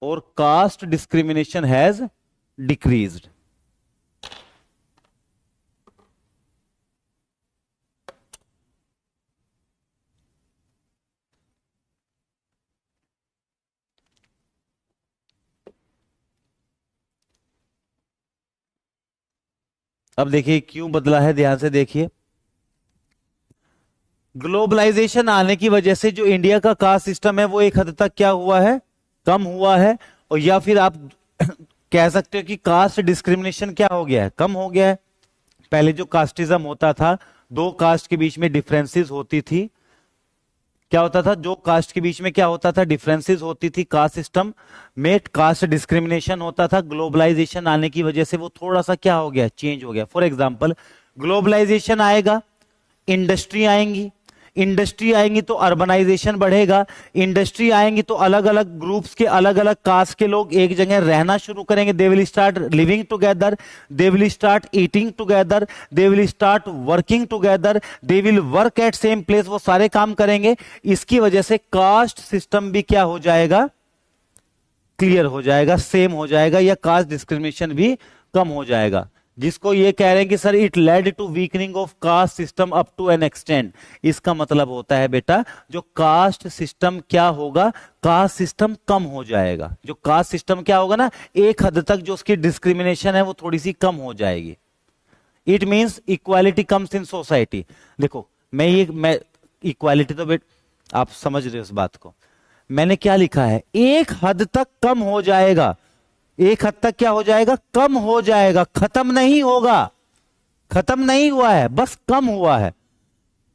और कास्ट डिस्क्रिमिनेशन हैज डिक्रीज्ड। अब देखिए क्यों बदला है, ध्यान से देखिए। ग्लोबलाइजेशन आने की वजह से जो इंडिया का कास्ट सिस्टम है वो एक हद तक क्या हुआ है? कम हुआ है। और या फिर आप कह सकते हो कि कास्ट डिस्क्रिमिनेशन क्या हो गया है? कम हो गया है। पहले जो कास्टिज्म होता था, दो कास्ट के बीच में डिफरेंसेस होती थी, क्या होता था? जो कास्ट के बीच में क्या होता था? डिफरेंसेस होती थी, कास्ट सिस्टम में कास्ट डिस्क्रिमिनेशन होता था। ग्लोबलाइजेशन आने की वजह से वो थोड़ा सा क्या हो गया? चेंज हो गया। फॉर एग्जांपल, ग्लोबलाइजेशन आएगा, इंडस्ट्री आएंगी, इंडस्ट्री आएंगी तो अर्बनाइजेशन बढ़ेगा, इंडस्ट्री आएंगी तो अलग अलग ग्रुप्स के, अलग अलग कास्ट के लोग एक जगह रहना शुरू करेंगे। They will start living together, they will start eating together, they will start working together, they will work at same place, वो सारे काम करेंगे। इसकी वजह से कास्ट सिस्टम भी क्या हो जाएगा? क्लियर हो जाएगा, सेम हो जाएगा, या कास्ट डिस्क्रिमिनेशन भी कम हो जाएगा। जिसको ये कह रहे हैं कि sir it led to weakening of caste system up to an extent, इसका मतलब होता है बेटा जो कास्ट सिस्टम क्या होगा? कास्ट सिस्टम कम हो जाएगा। जो कास्ट सिस्टम क्या होगा ना, एक हद तक जो उसकी डिस्क्रिमिनेशन है वो थोड़ी सी कम हो जाएगी। It means equality comes in society. देखो मैं इक्वालिटी तो बेटा आप समझ रहे हो इस बात को, मैंने क्या लिखा है? एक हद तक कम हो जाएगा। एक हद तक क्या हो जाएगा? कम हो जाएगा, खत्म नहीं होगा, खत्म नहीं हुआ है, बस कम हुआ है।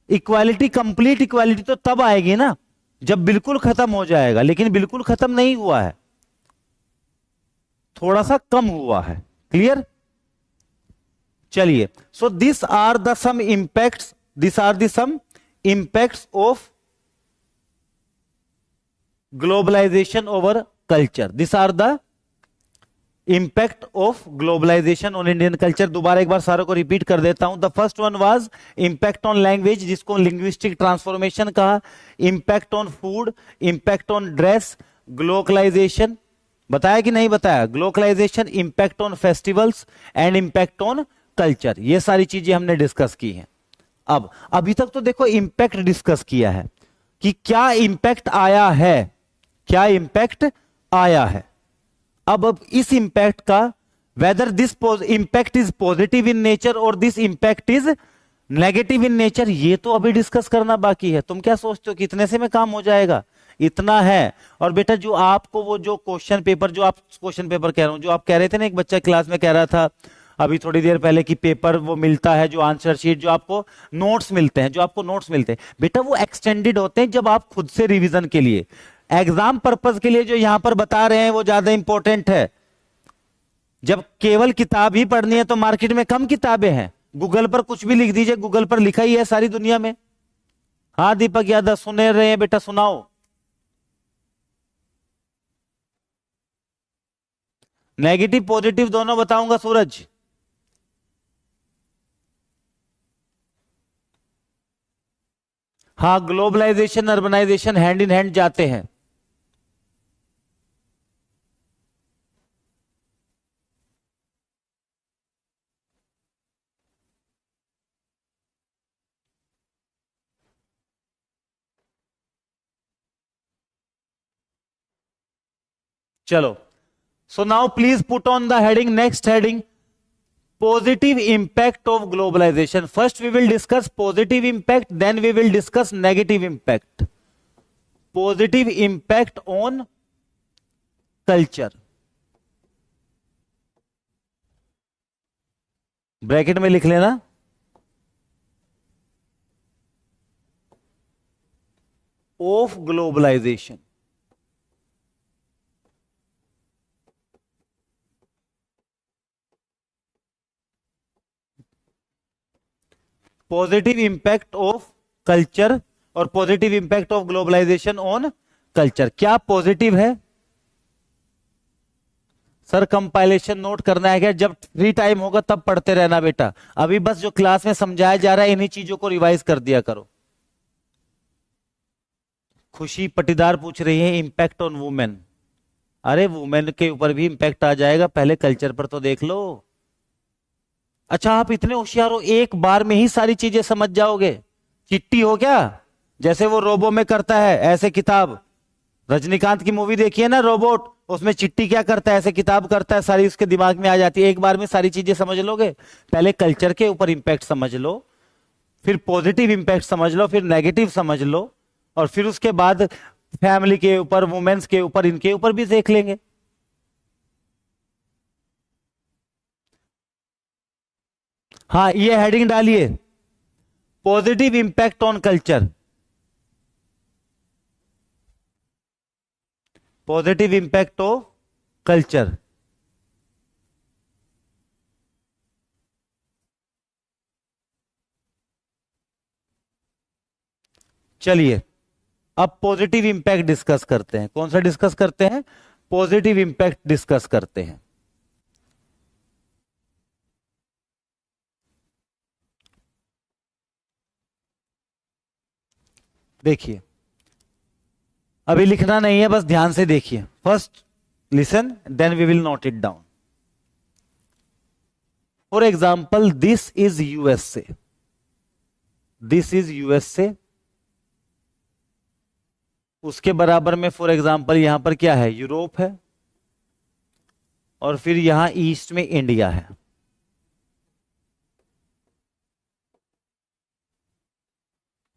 इक्वालिटी, कंप्लीट इक्वालिटी तो तब आएगी ना जब बिल्कुल खत्म हो जाएगा, लेकिन बिल्कुल खत्म नहीं हुआ है, थोड़ा सा कम हुआ है। क्लियर? चलिए, so this are the some impacts, this are the some impacts of globalization over culture. This are the impact of globalization on Indian culture. दोबारा एक बार सारों को रिपीट कर देता हूं। The first one was impact on language, जिसको linguistic transformation कहा, impact on food, impact on dress, globalization, बताया कि नहीं बताया? Globalization, impact on festivals and impact on culture, ये सारी चीजें हमने डिस्कस की हैं। अब अभी तक तो देखो इम्पैक्ट डिस्कस किया है कि क्या इम्पैक्ट आया है, क्या इम्पैक्ट आया है। अब इस इंपैक्ट का whether this impact is positive in nature और this impact is negative in nature, ये तो अभी डिस्कस करना बाकी है। तुम क्या सोचते हो कि इतने से में काम हो जाएगा? इतना है। और बेटा जो आपको वो जो क्वेश्चन पेपर, जो आप क्वेश्चन पेपर कह रहा हूं, जो आप कह रहे थे ना, एक बच्चा क्लास में कह रहा था अभी थोड़ी देर पहले की पेपर वो मिलता है, जो आंसर शीट, जो आपको नोट्स मिलते हैं, जो आपको नोट्स मिलते हैं बेटा, वो एक्सटेंडेड होते हैं जब आप खुद से रिवीजन के लिए, एग्जाम पर्पज के लिए जो यहां पर बता रहे हैं वो ज्यादा इंपॉर्टेंट है। जब केवल किताब ही पढ़नी है तो मार्केट में कम किताबें हैं, गूगल पर कुछ भी लिख दीजिए, गूगल पर लिखा ही है सारी दुनिया में। हाँ दीपक यादव सुने रहे हैं बेटा, सुनाओ। नेगेटिव पॉजिटिव दोनों बताऊंगा सूरज। हाँ, globalization urbanization hand in hand जाते हैं। चलो, so now please put on the heading, next heading, positive impact of globalization. First we will discuss positive impact, then we will discuss negative impact. Positive impact on culture, bracket में लिख लेना, of globalization. Positive impact of culture और positive impact of globalization on culture. क्या positive है sir? Compilation note करना है क्या? जब फ्री टाइम होगा तब पढ़ते रहना बेटा, अभी बस जो क्लास में समझाया जा रहा है इन्हीं चीजों को रिवाइज कर दिया करो। खुशी पटीदार पूछ रही है इंपैक्ट ऑन वुमेन। अरे वुमेन के ऊपर भी इंपैक्ट आ जाएगा, पहले कल्चर पर तो देख लो। अच्छा आप इतने होशियार हो, एक बार में ही सारी चीजें समझ जाओगे? चिट्टी हो क्या? जैसे वो रोबो में करता है ऐसे किताब, रजनीकांत की मूवी देखिए ना रोबोट, उसमें चिट्टी क्या करता है, ऐसे किताब करता है, सारी उसके दिमाग में आ जाती है। एक बार में सारी चीजें समझ लोगे? पहले कल्चर के ऊपर इंपैक्ट समझ लो, फिर पॉजिटिव इंपैक्ट समझ लो, फिर नेगेटिव समझ लो, और फिर उसके बाद फैमिली के ऊपर, वुमेन्स के ऊपर, इनके ऊपर भी देख लेंगे। हाँ ये हेडिंग डालिए, positive impact on culture, positive impact of culture. चलिए अब पॉजिटिव इंपैक्ट डिस्कस करते हैं। कौन सा डिस्कस करते हैं? पॉजिटिव इंपैक्ट डिस्कस करते हैं। देखिए अभी लिखना नहीं है, बस ध्यान से देखिए। First listen, then we will note it down. For example this is USA, this is USA. उसके बराबर में फॉर एग्जाम्पल यहां पर क्या है? यूरोप है, और फिर यहां ईस्ट में इंडिया है।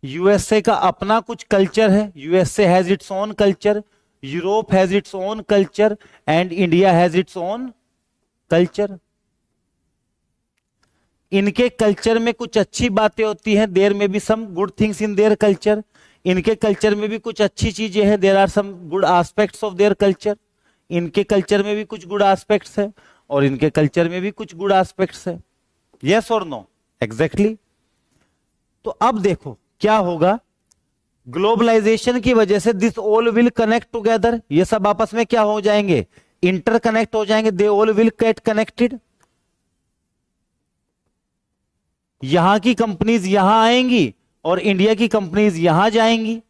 यूएसए का अपना कुछ कल्चर है, USA has its own culture, Europe has its own culture, and India has its own culture. इनके कल्चर में कुछ अच्छी बातें होती हैं, there may be some good things in their culture. इनके कल्चर में भी कुछ अच्छी चीजें हैं, there are some good aspects of their culture. इनके कल्चर में भी कुछ गुड एस्पेक्ट्स है, और इनके कल्चर में भी कुछ गुड एस्पेक्ट्स है। यस और नो? एग्जैक्टली। तो अब देखो क्या होगा, ग्लोबलाइजेशन की वजह से this all will connect together, ये सब आपस में क्या हो जाएंगे? इंटरकनेक्ट हो जाएंगे, they all will get connected. यहां की कंपनीज यहां आएंगी और इंडिया की कंपनीज यहां जाएंगी।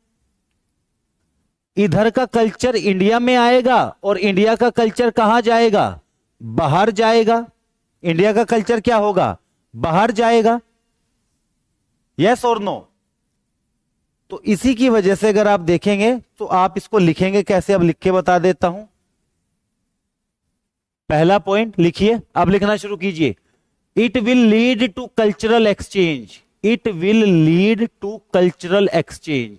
इधर का कल्चर इंडिया में आएगा और इंडिया का कल्चर कहां जाएगा? बाहर जाएगा। इंडिया का कल्चर क्या होगा? बाहर जाएगा। यस और नो? तो इसी की वजह से अगर आप देखेंगे तो आप इसको लिखेंगे कैसे, अब लिख के बता देता हूं। पहला पॉइंट लिखिए, अब लिखना शुरू कीजिए। It will lead to cultural exchange, it will lead to cultural exchange,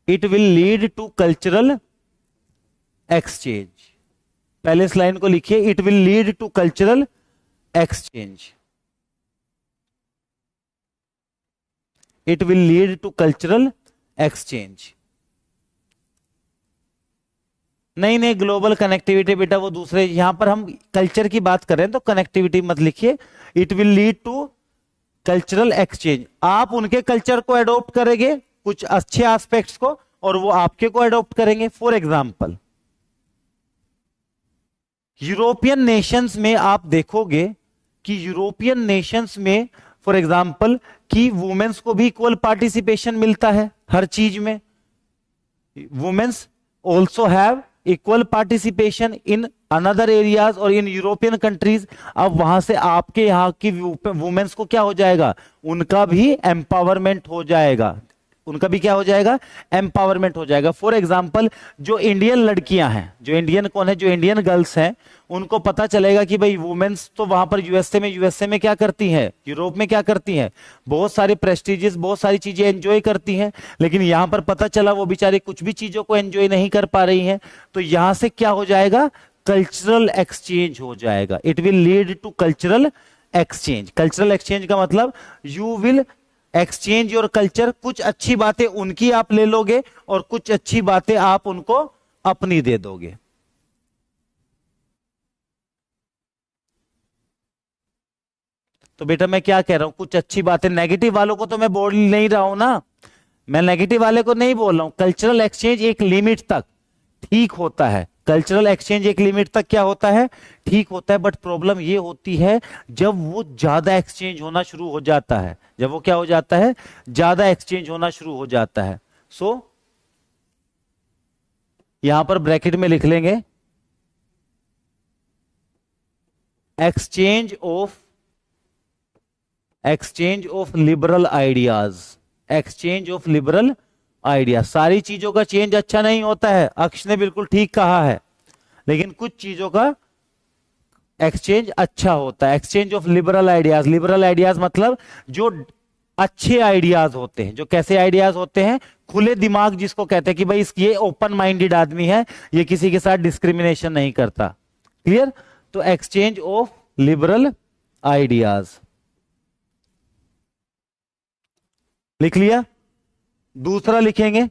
it will lead to cultural exchange. पहले इस लाइन को लिखिए, it will lead to cultural exchange, it will lead to cultural exchange. नहीं नहीं, global connectivity बेटा वो दूसरे, यहां पर हम कल्चर की बात कर रहे हैं तो कनेक्टिविटी मत लिखिए। It will lead to cultural exchange, आप उनके कल्चर को एडॉप्ट करेंगे कुछ अच्छे एस्पेक्ट्स को, और वो आपके को एडॉप्ट करेंगे। फॉर एग्जाम्पल, यूरोपियन नेशंस में आप देखोगे कि यूरोपियन नेशंस में फॉर एग्जाम्पल कि वुमेन्स को भी इक्वल पार्टिसिपेशन मिलता है हर चीज में। Womens also have equal participation in another areas और इन यूरोपियन कंट्रीज। अब वहां से आपके यहां की वुमेन्स को क्या हो जाएगा, उनका भी एम्पावरमेंट हो जाएगा, उनका भी क्या हो जाएगा, एम्पावरमेंट हो जाएगा। फॉर एग्जाम्पल, जो इंडियन लड़कियां हैं, जो इंडियन कौन है, जो इंडियन गर्ल्स हैं, उनको पता चलेगा कि भाई वुमेन्स तो वहां पर यूएसए में क्या करती हैं, यूरोप में क्या करती हैं, बहुत सारे प्रेस्टिजियस, बहुत सारी चीजें एंजॉय करती हैं, लेकिन यहां पर पता चला वो बेचारे कुछ भी चीजों को एंजॉय नहीं कर पा रही हैं। तो यहां से क्या हो जाएगा, कल्चरल एक्सचेंज हो जाएगा। It will lead to cultural exchange. Cultural exchange का मतलब you will exchange your culture, कुछ अच्छी बातें उनकी आप ले लोगे और कुछ अच्छी बातें आप उनको अपनी दे दोगे। तो बेटा मैं क्या कह रहा हूं, कुछ अच्छी बातें, नेगेटिव वालों को तो मैं बोल नहीं रहा हूं ना, मैं नेगेटिव वाले को नहीं बोल रहा हूं। कल्चरल एक्सचेंज एक लिमिट तक ठीक होता है, कल्चरल एक्सचेंज एक लिमिट तक क्या होता है, ठीक होता है। बट प्रॉब्लम ये होती है जब वो ज्यादा एक्सचेंज होना शुरू हो जाता है, जब वो क्या हो जाता है, ज्यादा एक्सचेंज होना शुरू हो जाता है। सो यहां पर ब्रैकेट में लिख लेंगे exchange of liberal ideas, exchange of liberal idea. सारी चीजों का चेंज अच्छा नहीं होता है, अक्ष ने बिल्कुल ठीक कहा है, लेकिन कुछ चीजों का एक्सचेंज अच्छा होता है। Exchange of liberal ideas, liberal ideas मतलब जो अच्छे आइडियाज होते हैं, जो कैसे आइडियाज होते हैं, खुले दिमाग जिसको कहते हैं कि भाई ये ओपन माइंडेड आदमी है, ये किसी के साथ डिस्क्रिमिनेशन नहीं करता। क्लियर? तो एक्सचेंज ऑफ लिबरल आइडियाज लिख लिया। दूसरा लिखेंगे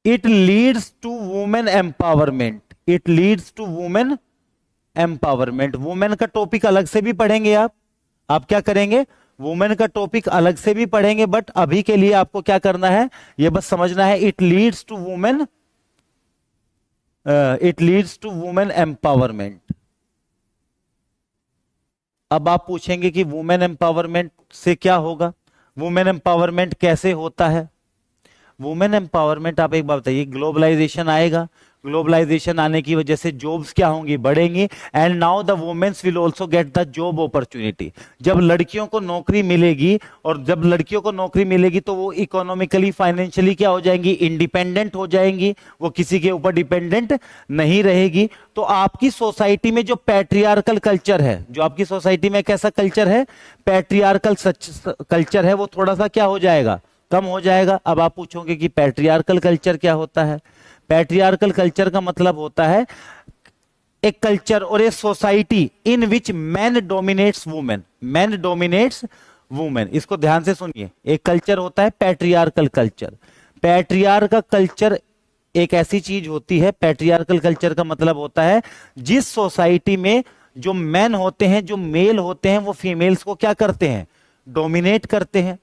it leads to women empowerment, it leads to women empowerment. Women का टॉपिक अलग से भी पढ़ेंगे आप क्या करेंगे, वुमेन का टॉपिक अलग से भी पढ़ेंगे, बट अभी के लिए आपको क्या करना है, यह बस समझना है it leads to women, it leads to women empowerment. अब आप पूछेंगे कि वुमेन एम्पावरमेंट से क्या होगा, वुमेन एम्पावरमेंट कैसे होता है। वुमेन एम्पावरमेंट, आप एक बात बताइए, ग्लोबलाइजेशन आएगा, ग्लोबलाइजेशन आने की वजह से जॉब्स क्या होंगी, बढ़ेंगी, and now the womens will also get the job opportunity. जब लड़कियों को नौकरी मिलेगी, और जब लड़कियों को नौकरी मिलेगी तो वो इकोनॉमिकली फाइनेंशियली क्या हो जाएंगी, इंडिपेंडेंट हो जाएंगी, वो किसी के ऊपर डिपेंडेंट नहीं रहेगी। तो आपकी सोसाइटी में जो पैट्रियार्कल कल्चर है, जो आपकी सोसाइटी में कैसा कल्चर है, पैट्रियार्कल कल्चर है, वो थोड़ा सा क्या हो जाएगा, कम हो जाएगा। अब आप पूछोगे कि पैट्रियार्कल कल्चर क्या होता है। पैट्रियार्कल कल्चर का मतलब होता है एक कल्चर और a society in which man dominates women, man dominates women. इसको ध्यान से सुनिए, एक कल्चर होता है पैट्रियार्कल कल्चर। पैट्रियार्कल कल्चर एक ऐसी चीज होती है, पैट्रियार्कल कल्चर का मतलब होता है जिस सोसाइटी में जो मैन होते हैं, जो मेल होते हैं, वो फीमेल्स को क्या करते हैं, डोमिनेट करते हैं।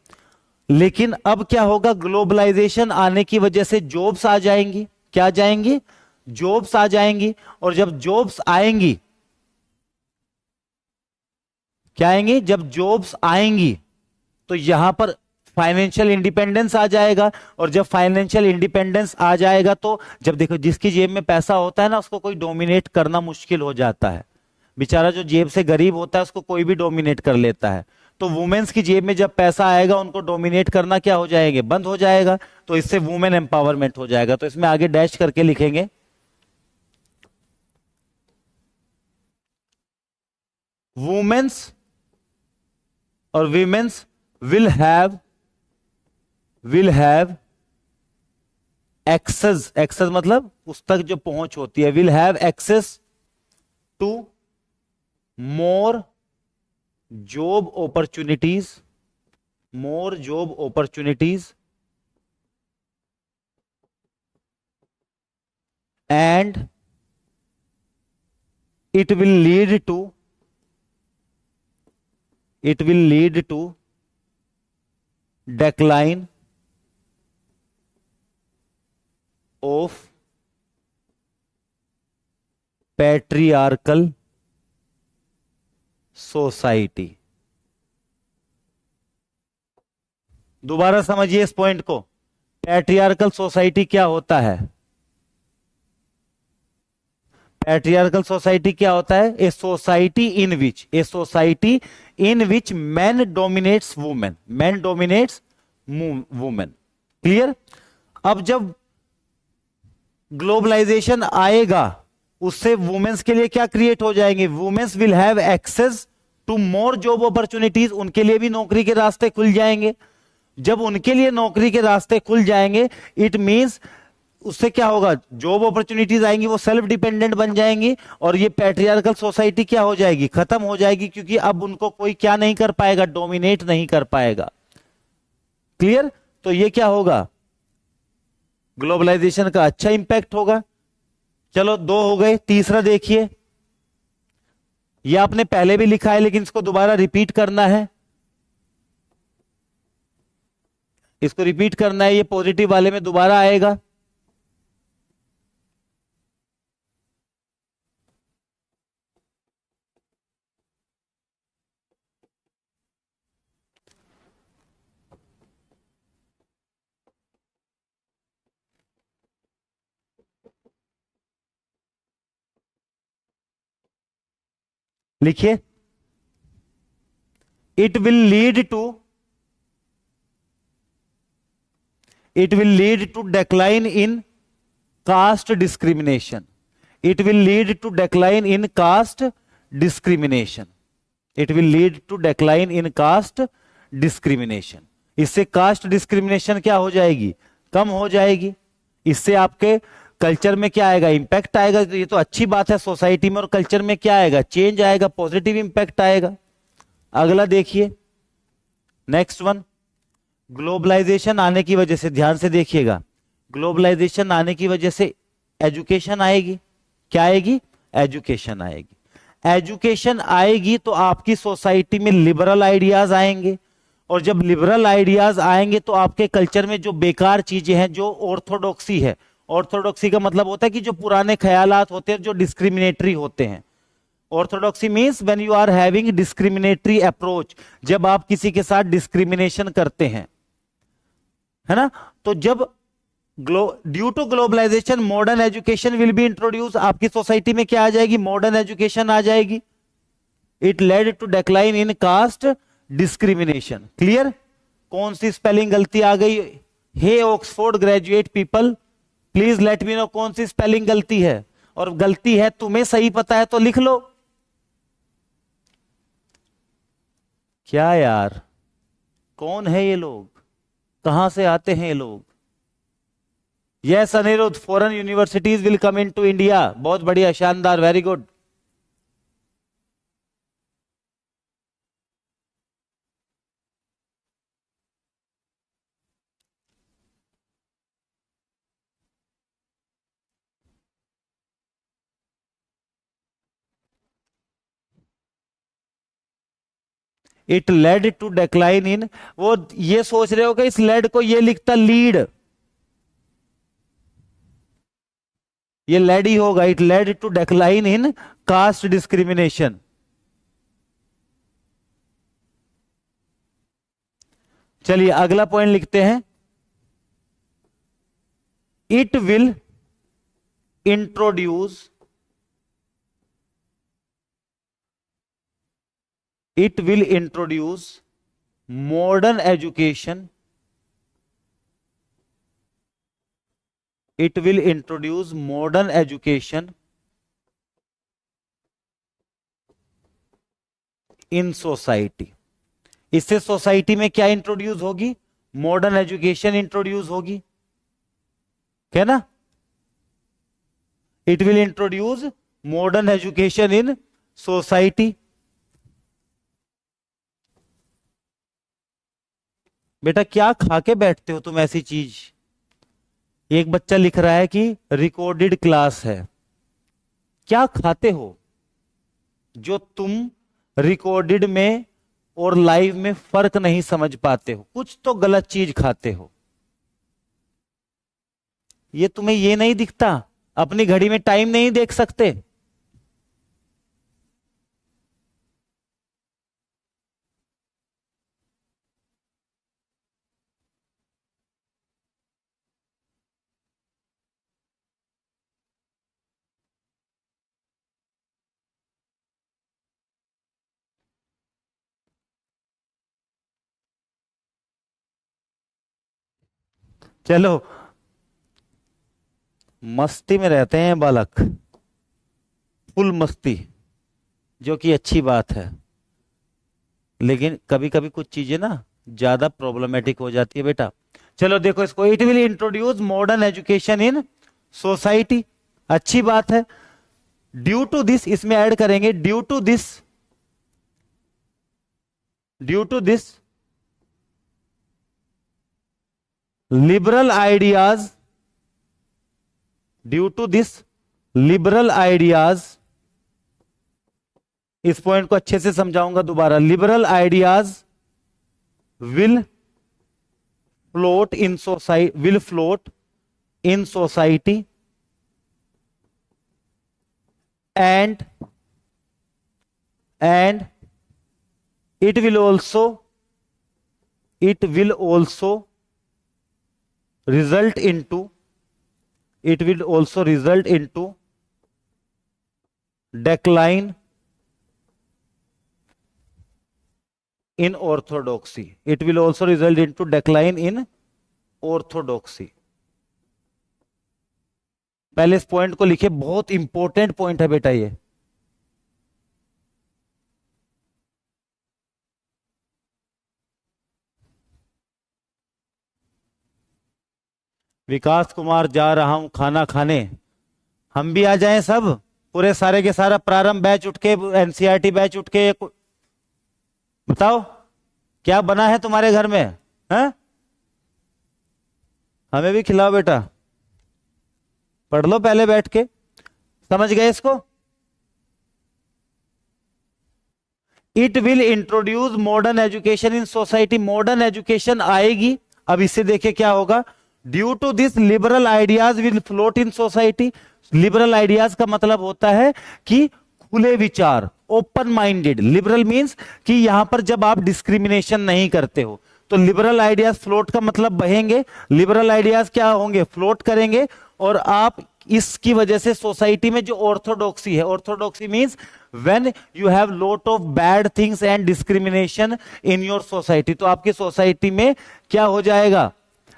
लेकिन अब क्या होगा, ग्लोबलाइजेशन आने की वजह से जॉब्स आ जाएंगी, क्या आ जाएंगी, जॉब्स आ जाएंगी, और जब जॉब्स आएंगी, क्या आएंगी, जब जॉब्स आएंगी तो यहां पर फाइनेंशियल इंडिपेंडेंस आ जाएगा, और जब फाइनेंशियल इंडिपेंडेंस आ जाएगा तो जब देखो जिसकी जेब में पैसा होता है ना, उसको कोई डोमिनेट करना मुश्किल हो जाता है। बेचारा जो जेब से गरीब होता है उसको कोई भी डोमिनेट कर लेता है। तो वुमेन्स की जेब में जब पैसा आएगा, उनको डोमिनेट करना क्या हो जाएगा, बंद हो जाएगा। तो इससे वुमेन एम्पावरमेंट हो जाएगा। तो इसमें आगे डैश करके लिखेंगे वुमेन्स और womens will have access, access मतलब उस तक जो पहुंच होती है, will have access to more job opportunities, more job opportunities and it will lead to, it will lead to decline of patriarchal society। दोबारा समझिए इस पॉइंट को, पैट्रियार्कल सोसाइटी क्या होता है? पैट्रियार्कल सोसाइटी क्या होता है? A society in which, a society in which man dominates women, man dominates women. Clear? अब जब ग्लोबलाइजेशन आएगा उससे वुमेन्स के लिए क्या क्रिएट हो जाएंगे? Womens will have access to more job opportunities, उनके लिए भी नौकरी के रास्ते खुल जाएंगे। जब उनके लिए नौकरी के रास्ते खुल जाएंगे, इट मींस उससे क्या होगा? जॉब अपॉर्चुनिटीज आएंगी, वो सेल्फ डिपेंडेंट बन जाएंगी और ये पैट्रियार्कल सोसाइटी क्या हो जाएगी? खत्म हो जाएगी, क्योंकि अब उनको कोई क्या नहीं कर पाएगा? डोमिनेट नहीं कर पाएगा। क्लियर? तो ये क्या होगा? ग्लोबलाइजेशन का अच्छा इंपैक्ट होगा। चलो 2 हो गए, तीसरा देखिए। ये आपने पहले भी लिखा है लेकिन इसको दोबारा रिपीट करना है, इसको रिपीट करना है, ये पॉजिटिव वाले में दोबारा आएगा। लिखिए, it will lead to, it will lead to decline in caste discrimination, it will lead to decline in caste discrimination, it will lead to decline in caste discrimination। इससे कास्ट डिस्क्रिमिनेशन क्या हो जाएगी? कम हो जाएगी। इससे आपके कल्चर में क्या आएगा? इंपैक्ट आएगा। तो ये तो अच्छी बात है, सोसाइटी में और कल्चर में क्या आएगा? चेंज आएगा, पॉजिटिव इंपैक्ट आएगा। अगला देखिए, नेक्स्ट वन। ग्लोबलाइजेशन आने की वजह से, ध्यान से देखिएगा, ग्लोबलाइजेशन आने की वजह से एजुकेशन आएगी। क्या आएगी? एजुकेशन आएगी। एजुकेशन आएगी तो आपकी सोसाइटी में लिबरल आइडियाज आएंगे, और जब लिबरल आइडियाज आएंगे तो आपके कल्चर में जो बेकार चीजें हैं, जो ऑर्थोडॉक्सी है, ऑर्थोडॉक्सी का मतलब होता है कि जो पुराने ख्यालात होते हैं जो डिस्क्रिमिनेटरी होते हैं। Orthodoxy means when you are having discriminatory approach, जब आप किसी के साथ डिस्क्रिमिनेशन करते हैं, है ना? तो जब due to globalization modern education will be introduce, आपकी सोसाइटी में क्या आ जाएगी? मॉडर्न एजुकेशन आ जाएगी। It led to decline in caste discrimination. Clear? कौन सी स्पेलिंग गलती आ गई? Hey Oxford graduate people, please let me know कौन सी स्पेलिंग गलती है, और गलती है तुम्हें सही पता है तो लिख लो। क्या यार, कौन है ये लोग? कहां से आते हैं ये लोग? Yes Anirudh, foreign universities will come in to India. बहुत बढ़िया, शानदार, very good. It led to decline in, वो ये सोच रहे हो कि इस लेड को ये लिखता लीड, ये लेड ही होगा। It led to decline in caste discrimination. चलिए अगला पॉइंट लिखते हैं। It will introduce, it will introduce modern education, it will introduce modern education in society। इससे सोसाइटी में क्या इंट्रोड्यूस होगी? मॉडर्न एजुकेशन इंट्रोड्यूस होगी। क्या ना, it will introduce modern education in society. बेटा क्या खा के बैठते हो तुम ऐसी चीज? एक बच्चा लिख रहा है कि रिकॉर्डेड क्लास है। क्या खाते हो जो तुम रिकॉर्डेड में और लाइव में फर्क नहीं समझ पाते हो? कुछ तो गलत चीज खाते हो। ये तुम्हें ये नहीं दिखता? अपनी घड़ी में टाइम नहीं देख सकते? चलो, मस्ती में रहते हैं बालक, फुल मस्ती, जो कि अच्छी बात है। लेकिन कभी कभी कुछ चीजें ना ज्यादा प्रॉब्लमेटिक हो जाती है बेटा। चलो देखो इसको, it will introduce modern education in society, अच्छी बात है। ड्यू टू दिस, इसमें ऐड करेंगे due to this liberal ideas, due to this liberal ideas, इस पॉइंट को अच्छे से समझाऊंगा दोबारा। Liberal ideas will float in society, will float in society and it will also result into decline in orthodoxy. It will also result into decline in orthodoxy. पहले इस point को लिखिए, बहुत इंपॉर्टेंट पॉइंट है बेटा ये। विकास कुमार, जा रहा हूं खाना खाने। हम भी आ जाएं सब, पूरे सारे के सारा प्रारंभ बैच उठ के, एनसीईआरटी बैच उठ के। बताओ क्या बना है तुम्हारे घर में? हैं? हमें भी खिलाओ बेटा। पढ़ लो पहले बैठ के। समझ गए इसको? It will introduce modern education in society, modern education आएगी। अब इससे देखिए क्या होगा। Due to this liberal ideas will float in society. Liberal ideas का मतलब होता है कि खुले विचार, ओपन माइंडेड। लिबरल मींस कि यहां पर जब आप डिस्क्रिमिनेशन नहीं करते हो, तो लिबरल आइडियाज फ्लोट का मतलब बहेंगे। लिबरल आइडियाज क्या होंगे? फ्लोट करेंगे। और आप इसकी वजह से सोसाइटी में जो ऑर्थोडॉक्सी है, orthodoxy means when you have lot of bad things and discrimination in your society, तो आपकी सोसाइटी में क्या हो जाएगा?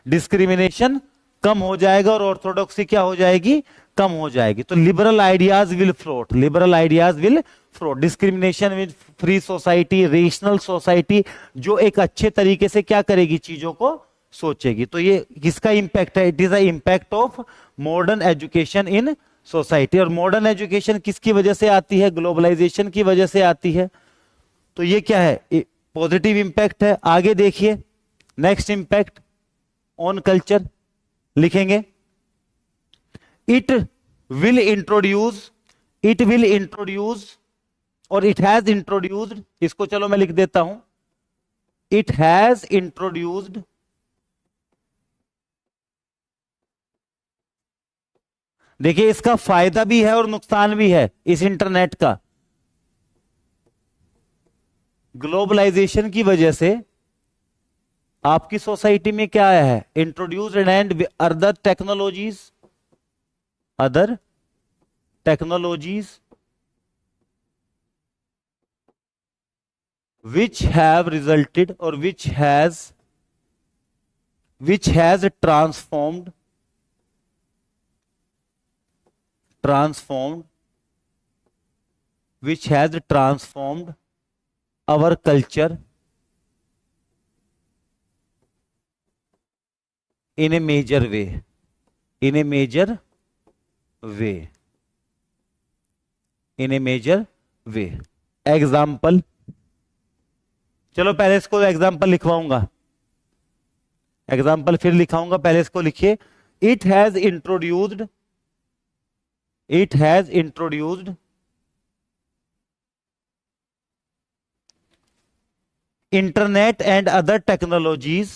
डिस्क्रिमिनेशन कम हो जाएगा और ऑर्थोडॉक्सी क्या हो जाएगी? कम हो जाएगी। तो liberal ideas will float, liberal ideas will float. Discrimination with free society, rational society, जो एक अच्छे तरीके से क्या करेगी? चीजों को सोचेगी। तो ये किसका इंपैक्ट है? It is the impact of modern education in society. और मॉडर्न एजुकेशन किसकी वजह से आती है? ग्लोबलाइजेशन की वजह से आती है। तो ये क्या है? पॉजिटिव इंपैक्ट है। आगे देखिए, नेक्स्ट इंपैक्ट ऑन कल्चर लिखेंगे। इट विल इंट्रोड्यूस और इट हैज इंट्रोड्यूस्ड, इसको चलो मैं लिख देता हूं। इट हैज इंट्रोड्यूस्ड देखिए इसका फायदा भी है और नुकसान भी है इस इंटरनेट का। ग्लोबलाइजेशन की वजह से आपकी सोसाइटी में क्या आया है? Introduced and other technologies which have resulted or which has transformed our culture in a major way, in a major way, in a major way. Example, चलो पहले इसको एग्जाम्पल लिखवाऊंगा, एग्जाम्पल फिर लिखाऊंगा, पहले इसको लिखिए। It has introduced, it has introduced internet and other technologies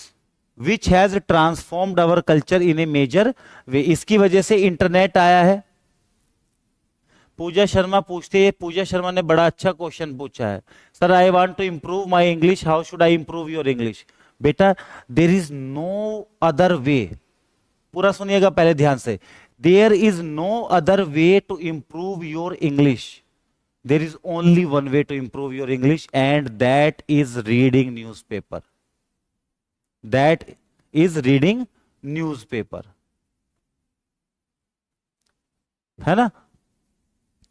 which has transformed our culture in a major way. इसकी वजह से इंटरनेट आया है। पूजा शर्मा पूछते हैं, पूजा शर्मा ने बड़ा अच्छा क्वेश्चन पूछा है, sir I want to improve my English, how should I improve your English. बेटा there is no other way, पूरा सुनिएगा पहले ध्यान से, there is no other way to improve your English, there is only one way to improve your English and that is reading newspaper, that is reading newspaper, है ना।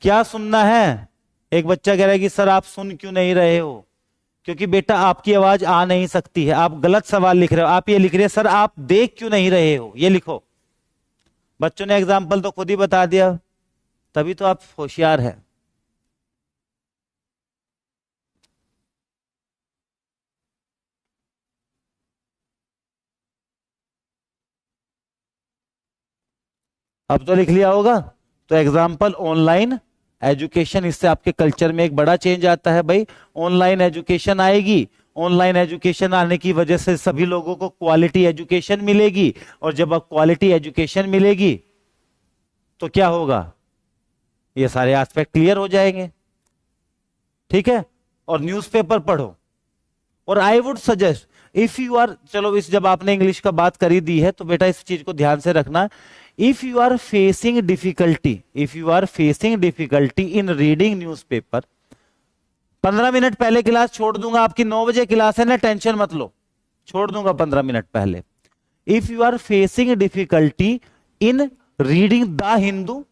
क्या सुनना है? एक बच्चा कह रहा है कि सर आप सुन क्यों नहीं रहे हो? क्योंकि बेटा आपकी आवाज आ नहीं सकती है, आप गलत सवाल लिख रहे हो। आप ये लिख रहे हैं सर आप देख क्यों नहीं रहे हो, ये लिखो। बच्चों ने एग्जाम्पल तो खुद ही बता दिया, तभी तो आप होशियार हैं। अब तो लिख लिया होगा। तो एग्जाम्पल ऑनलाइन एजुकेशन, इससे आपके कल्चर में एक बड़ा चेंज आता है भाई। ऑनलाइन एजुकेशन आएगी, ऑनलाइन एजुकेशन आने की वजह से सभी लोगों को क्वालिटी एजुकेशन मिलेगी, और जब अब क्वालिटी एजुकेशन मिलेगी तो क्या होगा, ये सारे एस्पेक्ट क्लियर हो जाएंगे, ठीक है। और न्यूज़पेपर पढ़ो। और I would suggest if you are, चलो इस जब आपने इंग्लिश का बात करी दी है तो बेटा इस चीज को ध्यान से रखना, if you are facing difficulty, if you are facing difficulty in reading newspaper, 15 minute पहले क्लास छोड़ दूंगा, आपकी 9 बजे क्लास है ना, टेंशन मत लो, छोड़ दूंगा 15 मिनट पहले। If you are facing difficulty in reading the Hindu,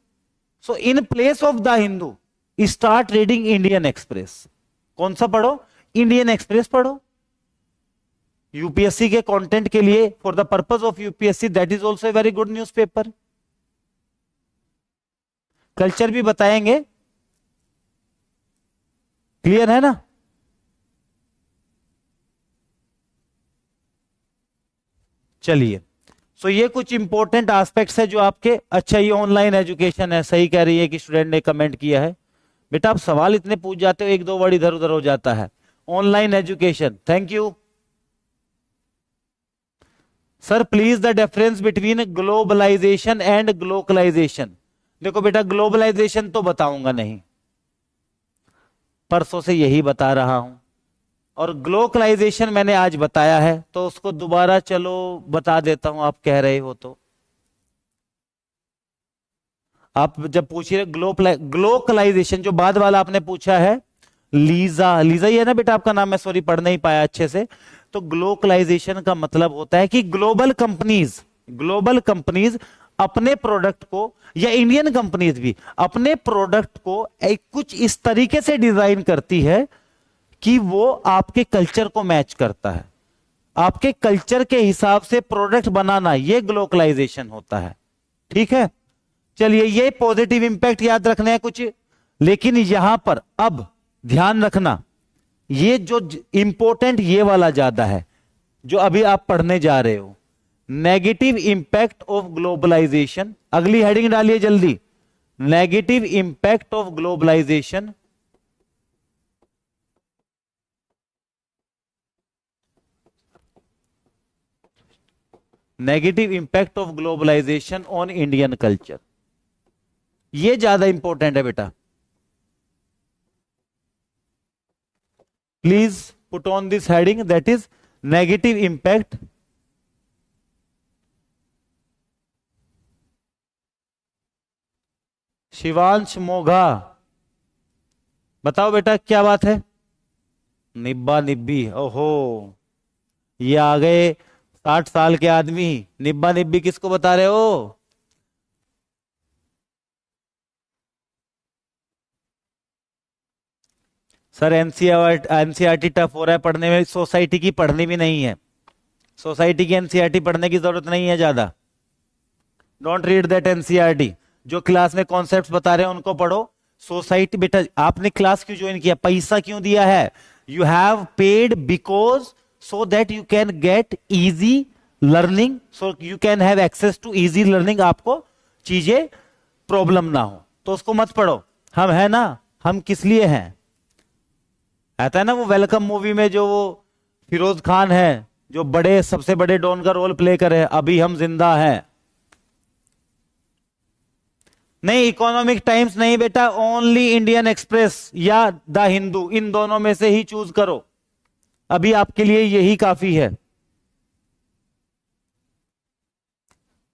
so in place of the Hindu start reading Indian Express. कौन सा पढ़ो? इंडियन एक्सप्रेस पढ़ो। यूपीएससी के कंटेंट के लिए, for the purpose of UPSC, that is also a very good newspaper. Culture भी बताएंगे, clear है ना। चलिए, सो ये कुछ इंपॉर्टेंट एस्पेक्ट्स है जो आपके, अच्छा ये ऑनलाइन एजुकेशन है, सही कह रही है कि स्टूडेंट ने कमेंट किया है। बेटा आप सवाल इतने पूछ जाते हो, एक दो वर्ड इधर उधर हो जाता है। Online education, thank you sir. Please the difference between globalization and glocalization. देखो बेटा ग्लोबलाइजेशन तो बताऊंगा नहीं, परसों से यही बता रहा हूं, और ग्लोकलाइजेशन मैंने आज बताया है, तो उसको दोबारा चलो बता देता हूं, आप कह रहे हो तो। आप जब पूछिए ग्लोकलाइजेशन, जो बाद वाला आपने पूछा है, लीजा, लीजा ही है ना बेटा आपका नाम, मैं सॉरी पढ़ नहीं पाया अच्छे से। तो ग्लोकलाइजेशन का मतलब होता है कि ग्लोबल कंपनीज अपने प्रोडक्ट को, या इंडियन कंपनीज भी अपने प्रोडक्ट को एक कुछ इस तरीके से डिजाइन करती है कि वो आपके कल्चर को मैच करता है। आपके कल्चर के हिसाब से प्रोडक्ट बनाना, ये ग्लोकलाइजेशन होता है, ठीक है। चलिए ये पॉजिटिव इंपैक्ट याद रखने हैं कुछ, लेकिन यहां पर अब ध्यान रखना, ये जो इंपॉर्टेंट ये वाला ज्यादा है जो अभी आप पढ़ने जा रहे हो, नेगेटिव इंपैक्ट ऑफ ग्लोबलाइजेशन। अगली हेडिंग डालिए जल्दी, negative impact of globalization negative impact of globalization on Indian culture. ये ज्यादा इंपॉर्टेंट है बेटा, please put on this heading, that is negative impact Shivansh Mogha, बताओ बेटा क्या बात है। निब्बा निब्बी, ओहो ये आ गए 60 साल के आदमी, निब्बा निब्बी किसको बता रहे हो? सर एनसीईआरटी टफ हो रहा है पढ़ने में, सोसाइटी की पढ़नी भी नहीं है, सोसाइटी की एनसीईआरटी पढ़ने की जरूरत नहीं है ज्यादा, डोंट रीड दैट एनसीईआरटी। जो क्लास में कॉन्सेप्ट्स बता रहे हैं उनको पढ़ो। सोसाइटी, बेटा आपने क्लास क्यों ज्वाइन किया, पैसा क्यों दिया है? You have paid because so that you can get easy learning, so you can have access to easy learning, आपको चीजें प्रॉब्लम ना हो। तो उसको मत पढ़ो। हम है ना, हम किस लिए हैं? आता है ना वो वेलकम मूवी में जो वो फिरोज खान है जो बड़े सबसे बड़े डॉन का रोल प्ले करे, अभी हम जिंदा हैं। नहीं, इकोनॉमिक टाइम्स नहीं बेटा, ओनली इंडियन एक्सप्रेस या द हिंदू, इन दोनों में से ही चूज करो। अभी आपके लिए यही काफी है।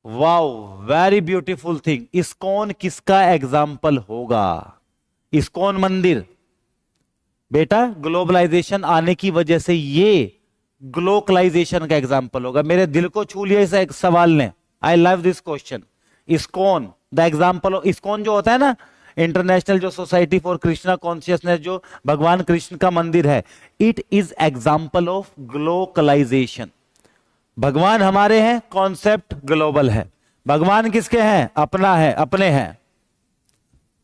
Wow, very beautiful thing. ISKCON किसका एग्जाम्पल होगा? इस्कॉन मंदिर बेटा ग्लोबलाइजेशन आने की वजह से ये ग्लोकलाइजेशन का एग्जाम्पल होगा। मेरे दिल को छू लिया इस एक सवाल ने। I love this question. ISKCON the example of, ISKCON जो होता है ना, इंटरनेशनल जो सोसाइटी फॉर कृष्णा कॉन्शियसनेस, जो भगवान कृष्ण का मंदिर है, इट इज एग्जाम्पल ऑफ ग्लोकलाइजेशन। भगवान हमारे हैं, कॉन्सेप्ट ग्लोबल है। भगवान किसके हैं? अपना है, अपने हैं।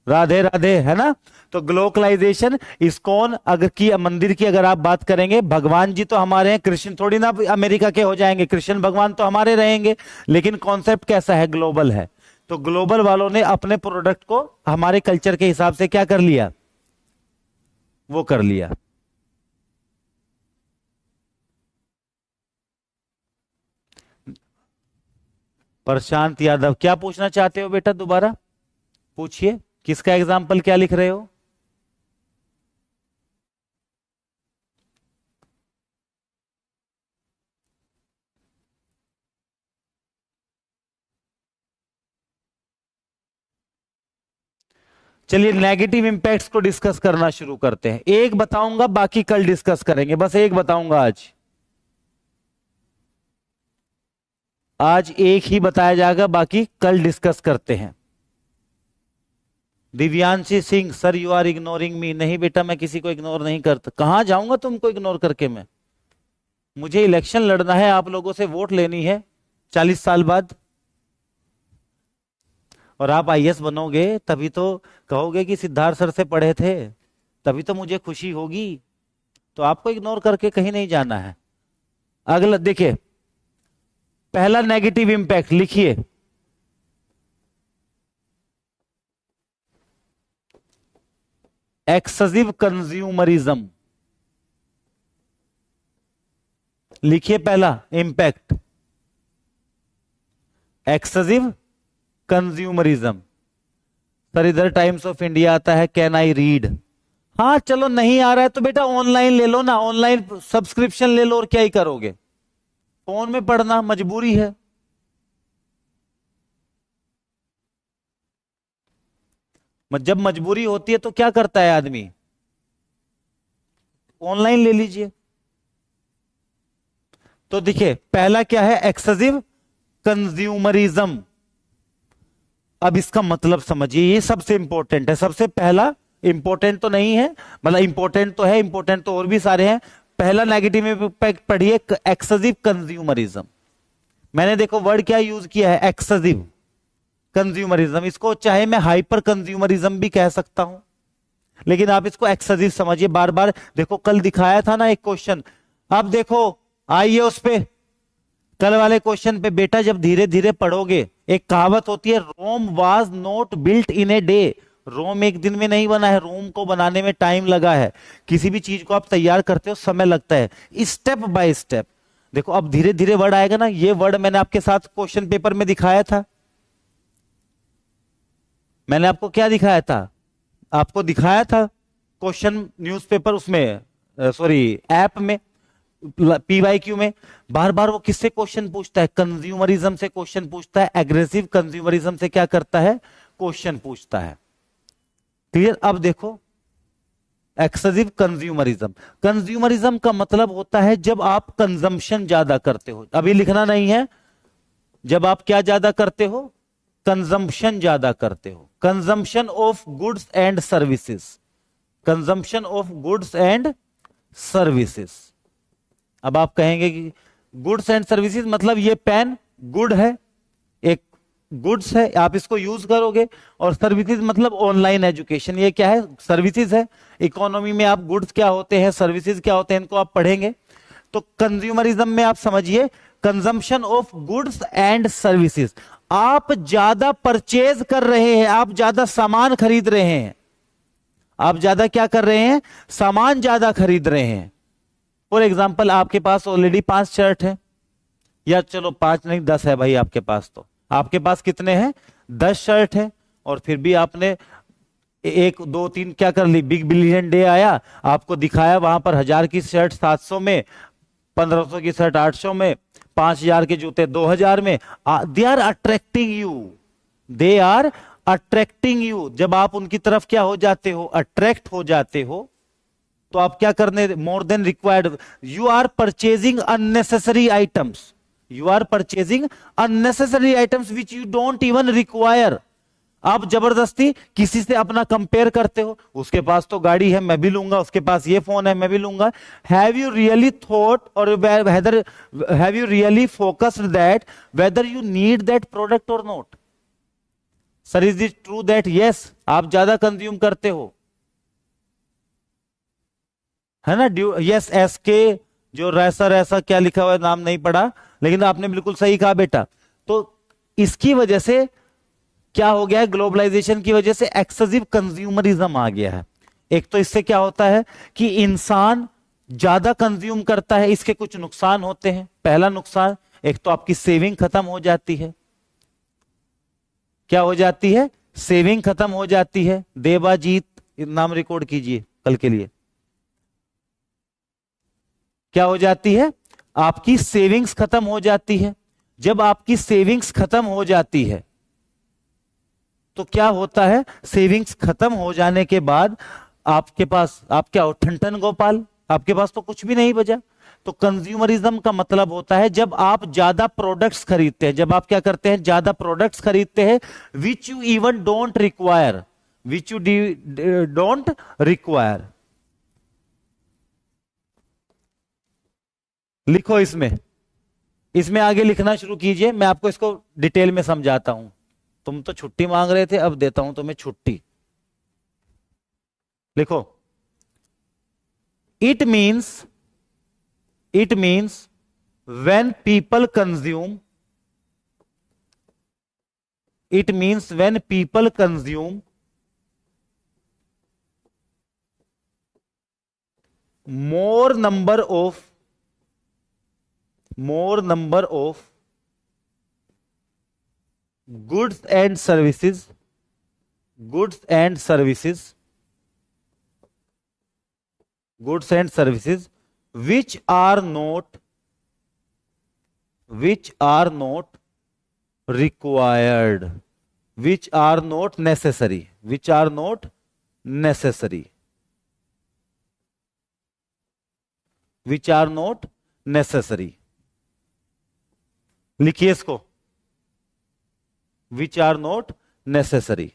राधे राधे, है ना। तो ग्लोकलाइजेशन, इस्कॉन अगर की मंदिर की अगर आप बात करेंगे, भगवान जी तो हमारे हैं, कृष्ण थोड़ी ना अमेरिका के हो जाएंगे, कृष्ण भगवान तो हमारे रहेंगे, लेकिन कॉन्सेप्ट कैसा है? ग्लोबल है। तो ग्लोबल वालों ने अपने प्रोडक्ट को हमारे कल्चर के हिसाब से क्या कर लिया? वो कर लिया। प्रशांत यादव, क्या पूछना चाहते हो बेटा? दोबारा पूछिए, किसका एग्जाम्पल क्या लिख रहे हो? चलिए नेगेटिव इंपैक्ट्स को डिस्कस करना शुरू करते हैं। एक बताऊंगा, बाकी कल डिस्कस करेंगे। बस एक बताऊंगा आज। आज एक ही बताया जाएगा, बाकी कल डिस्कस करते हैं। Divyanshi Singh, sir you are ignoring me. नहीं बेटा, मैं किसी को इग्नोर नहीं करता। कहां जाऊंगा तुमको इग्नोर करके मैं? मुझे इलेक्शन लड़ना है, आप लोगों से वोट लेनी है 40 साल बाद, और आप आईएएस बनोगे तभी तो कहोगे कि सिद्धार्थ सर से पढ़े थे, तभी तो मुझे खुशी होगी। तो आपको इग्नोर करके कहीं नहीं जाना है। अगला देखिए, पहला नेगेटिव इंपैक्ट लिखिए, एक्सेसिव कंज्यूमरिज्म। लिखिए पहला इंपैक्ट, एक्सेसिव कंज्यूमरिज्म। सर इधर टाइम्स ऑफ इंडिया आता है, कैन आई रीड? हाँ चलो, नहीं आ रहा है तो बेटा ऑनलाइन ले लो ना, ऑनलाइन सब्सक्रिप्शन ले लो, और क्या ही करोगे? फोन में पढ़ना मजबूरी है। जब मजबूरी होती है तो क्या करता है आदमी? ऑनलाइन ले लीजिए। तो देखिए पहला क्या है? Excessive consumerism. अब इसका मतलब समझिए, ये सबसे इंपॉर्टेंट है। सबसे पहला, इंपॉर्टेंट तो नहीं है, मतलब इंपॉर्टेंट तो है, इंपॉर्टेंट तो और भी सारे हैं। पहला नेगेटिव इंपैक्ट पढ़िए, एक्सेसिव कंज्यूमरिज्म। मैंने देखो वर्ड क्या यूज किया है? Excessive consumerism. इसको चाहे मैं हाइपर कंज्यूमरिज्म भी कह सकता हूं, लेकिन आप इसको एक्सेसिव समझिए। बार बार देखो, कल दिखाया था ना एक क्वेश्चन, अब देखो आइए उस पे, कल वाले क्वेश्चन पे। बेटा जब धीरे धीरे पढ़ोगे, एक कहावत होती है, Rome was not built in a day. Rome एक दिन में नहीं बना है, रोम को बनाने में टाइम लगा है। किसी भी चीज को आप तैयार करते हो समय लगता है, स्टेप बाय स्टेप। देखो अब धीरे धीरे वर्ड आएगा ना, ये वर्ड मैंने आपके साथ क्वेश्चन पेपर में दिखाया था। मैंने आपको क्या दिखाया था? आपको दिखाया था क्वेश्चन न्यूज़पेपर उसमें, सॉरी ऐप में, पीवाईक्यू में। बार बार वो किससे क्वेश्चन पूछता है? कंज्यूमरिज्म से क्वेश्चन पूछता है। एग्रेसिव कंज्यूमरिज्म से क्या करता है? क्वेश्चन पूछता है। क्लियर? अब देखो, एक्सेसिव कंज्यूमरिज्म, कंज्यूमरिज्म का मतलब होता है जब आप कंजम्पशन ज्यादा करते हो। अभी लिखना नहीं है, जब आप क्या ज्यादा करते हो? कंजम्पशन ज्यादा करते हो। Consumption of goods and services, consumption of goods and services. अब आप कहेंगे कि गुड्स एंड सर्विसेज मतलब ये पेन गुड है, एक गुड्स है, आप इसको यूज करोगे, और सर्विसेज मतलब ऑनलाइन एजुकेशन, ये क्या है, सर्विसेज है। इकोनॉमी में आप गुड्स क्या होते हैं, सर्विसेज क्या होते हैं, इनको आप पढ़ेंगे। तो कंज्यूमरिज्म में आप समझिए consumption of goods and services. आप ज्यादा परचेज कर रहे हैं, आप ज्यादा सामान खरीद रहे हैं, आप ज्यादा क्या कर रहे हैं, सामान ज्यादा खरीद रहे हैं। फॉर एग्जाम्पल आपके पास ऑलरेडी 5 शर्ट है, या चलो 5 नहीं 10 है भाई आपके पास, तो आपके पास कितने हैं, 10 शर्ट है, और फिर भी आपने 1 2 3 क्या कर ली, बिग बिलियन डे आया, आपको दिखाया वहां पर 1000 की शर्ट 700 में, 1500 की शर्ट 800 में, 5000 के जूते 2000 में। They are attracting you, they are attracting you. जब आप उनकी तरफ क्या हो जाते हो, अट्रैक्ट हो जाते हो, तो आप क्या करने, more than required, you are purchasing unnecessary items, you are purchasing unnecessary items which you don't even require. आप जबरदस्ती किसी से अपना कंपेयर करते हो, उसके पास तो गाड़ी है मैं भी लूंगा, उसके पास ये फोन है मैं भी लूंगा। Have you really thought or whether, have you really focused that whether you need that product or not. Sir is it true that yes आप ज्यादा कंज्यूम करते हो, है ना, यस एस के जो रेसर ऐसा क्या लिखा हुआ है नाम नहीं पढ़ा, लेकिन आपने बिल्कुल सही कहा बेटा। तो इसकी वजह से क्या हो गया है, ग्लोबलाइजेशन की वजह से एक्सेसिव कंज्यूमरिज्म आ गया है। एक तो इससे क्या होता है कि इंसान ज्यादा कंज्यूम करता है, इसके कुछ नुकसान होते हैं। पहला नुकसान, एक तो आपकी सेविंग खत्म हो जाती है। क्या हो जाती है, सेविंग खत्म हो जाती है। देवाजीत नाम रिकॉर्ड कीजिए कल के लिए। क्या हो जाती है, आपकी सेविंग्स खत्म हो जाती है। जब आपकी सेविंग्स खत्म हो जाती है तो क्या होता है, सेविंग्स खत्म हो जाने के बाद आपके पास, आप क्या हो, ठन गोपाल, आपके पास तो कुछ भी नहीं बचा। तो कंज्यूमरिज्म का मतलब होता है जब आप ज्यादा प्रोडक्ट्स खरीदते हैं, जब आप क्या करते हैं, ज्यादा प्रोडक्ट्स खरीदते हैं which you even don't require, which you don't require. लिखो इसमें, इसमें आगे लिखना शुरू कीजिए, मैं आपको इसको डिटेल में समझाता हूं। तुम तो छुट्टी मांग रहे थे, अब देता हूं तुम्हें छुट्टी। लिखो, it means when people consume, it means when people consume more number of goods and services which are not required, which are not necessary, लिखिए इसको, which are not necessary।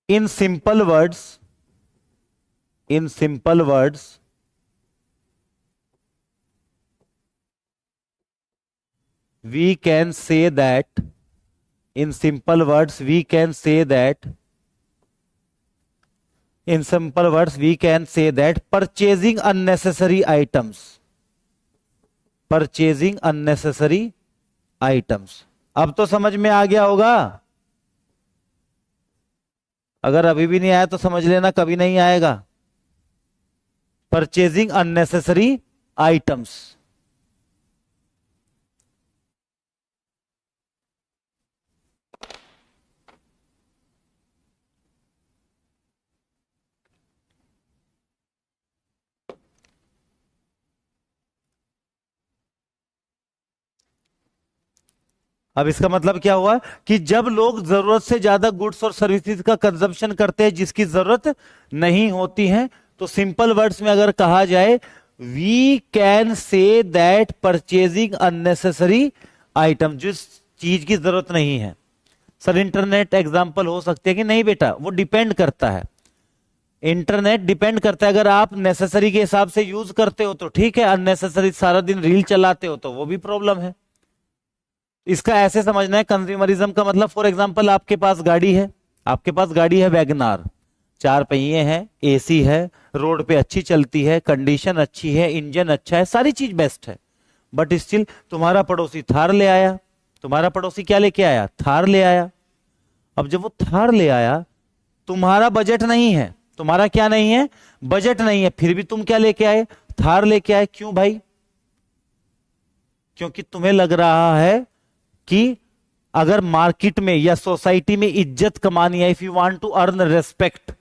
in simple words we can say that purchasing unnecessary items। अब तो समझ में आ गया होगा, अगर अभी भी नहीं आया तो समझ लेना कभी नहीं आएगा। Purchasing unnecessary items. अब इसका मतलब क्या हुआ कि जब लोग जरूरत से ज्यादा गुड्स और सर्विसेज का कंजप्शन करते हैं जिसकी जरूरत नहीं होती है, तो सिंपल वर्ड्स में अगर कहा जाए, we can say that purchasing unnecessary item, जिस चीज की जरूरत नहीं है। सर इंटरनेट एग्जांपल हो सकते हैं कि नहीं बेटा, वो डिपेंड करता है, इंटरनेट डिपेंड करता है। अगर आप नेसेसरी के हिसाब से यूज करते हो तो ठीक है, अननेसेसरी सारा दिन रील चलाते हो तो वो भी प्रॉब्लम है। इसका ऐसे समझना है, कंज्यूमरिज्म का मतलब फॉर एग्जांपल आपके पास गाड़ी है, आपके पास गाड़ी है वैगनार, 4 पहिए हैं, एसी है, रोड पे अच्छी चलती है, कंडीशन अच्छी है, इंजन अच्छा है, सारी चीज बेस्ट है, बट स्टिल तुम्हारा पड़ोसी थार ले आया। तुम्हारा पड़ोसी क्या लेके आया? थार ले आया। अब जब वो थार ले आया, तुम्हारा बजट नहीं है, तुम्हारा क्या नहीं है? बजट नहीं है, फिर भी तुम क्या लेके आए? थार लेके आए। क्यों भाई? क्योंकि तुम्हें लग रहा है कि अगर मार्केट में या सोसाइटी में इज्जत कमानी है, if you want to earn respect,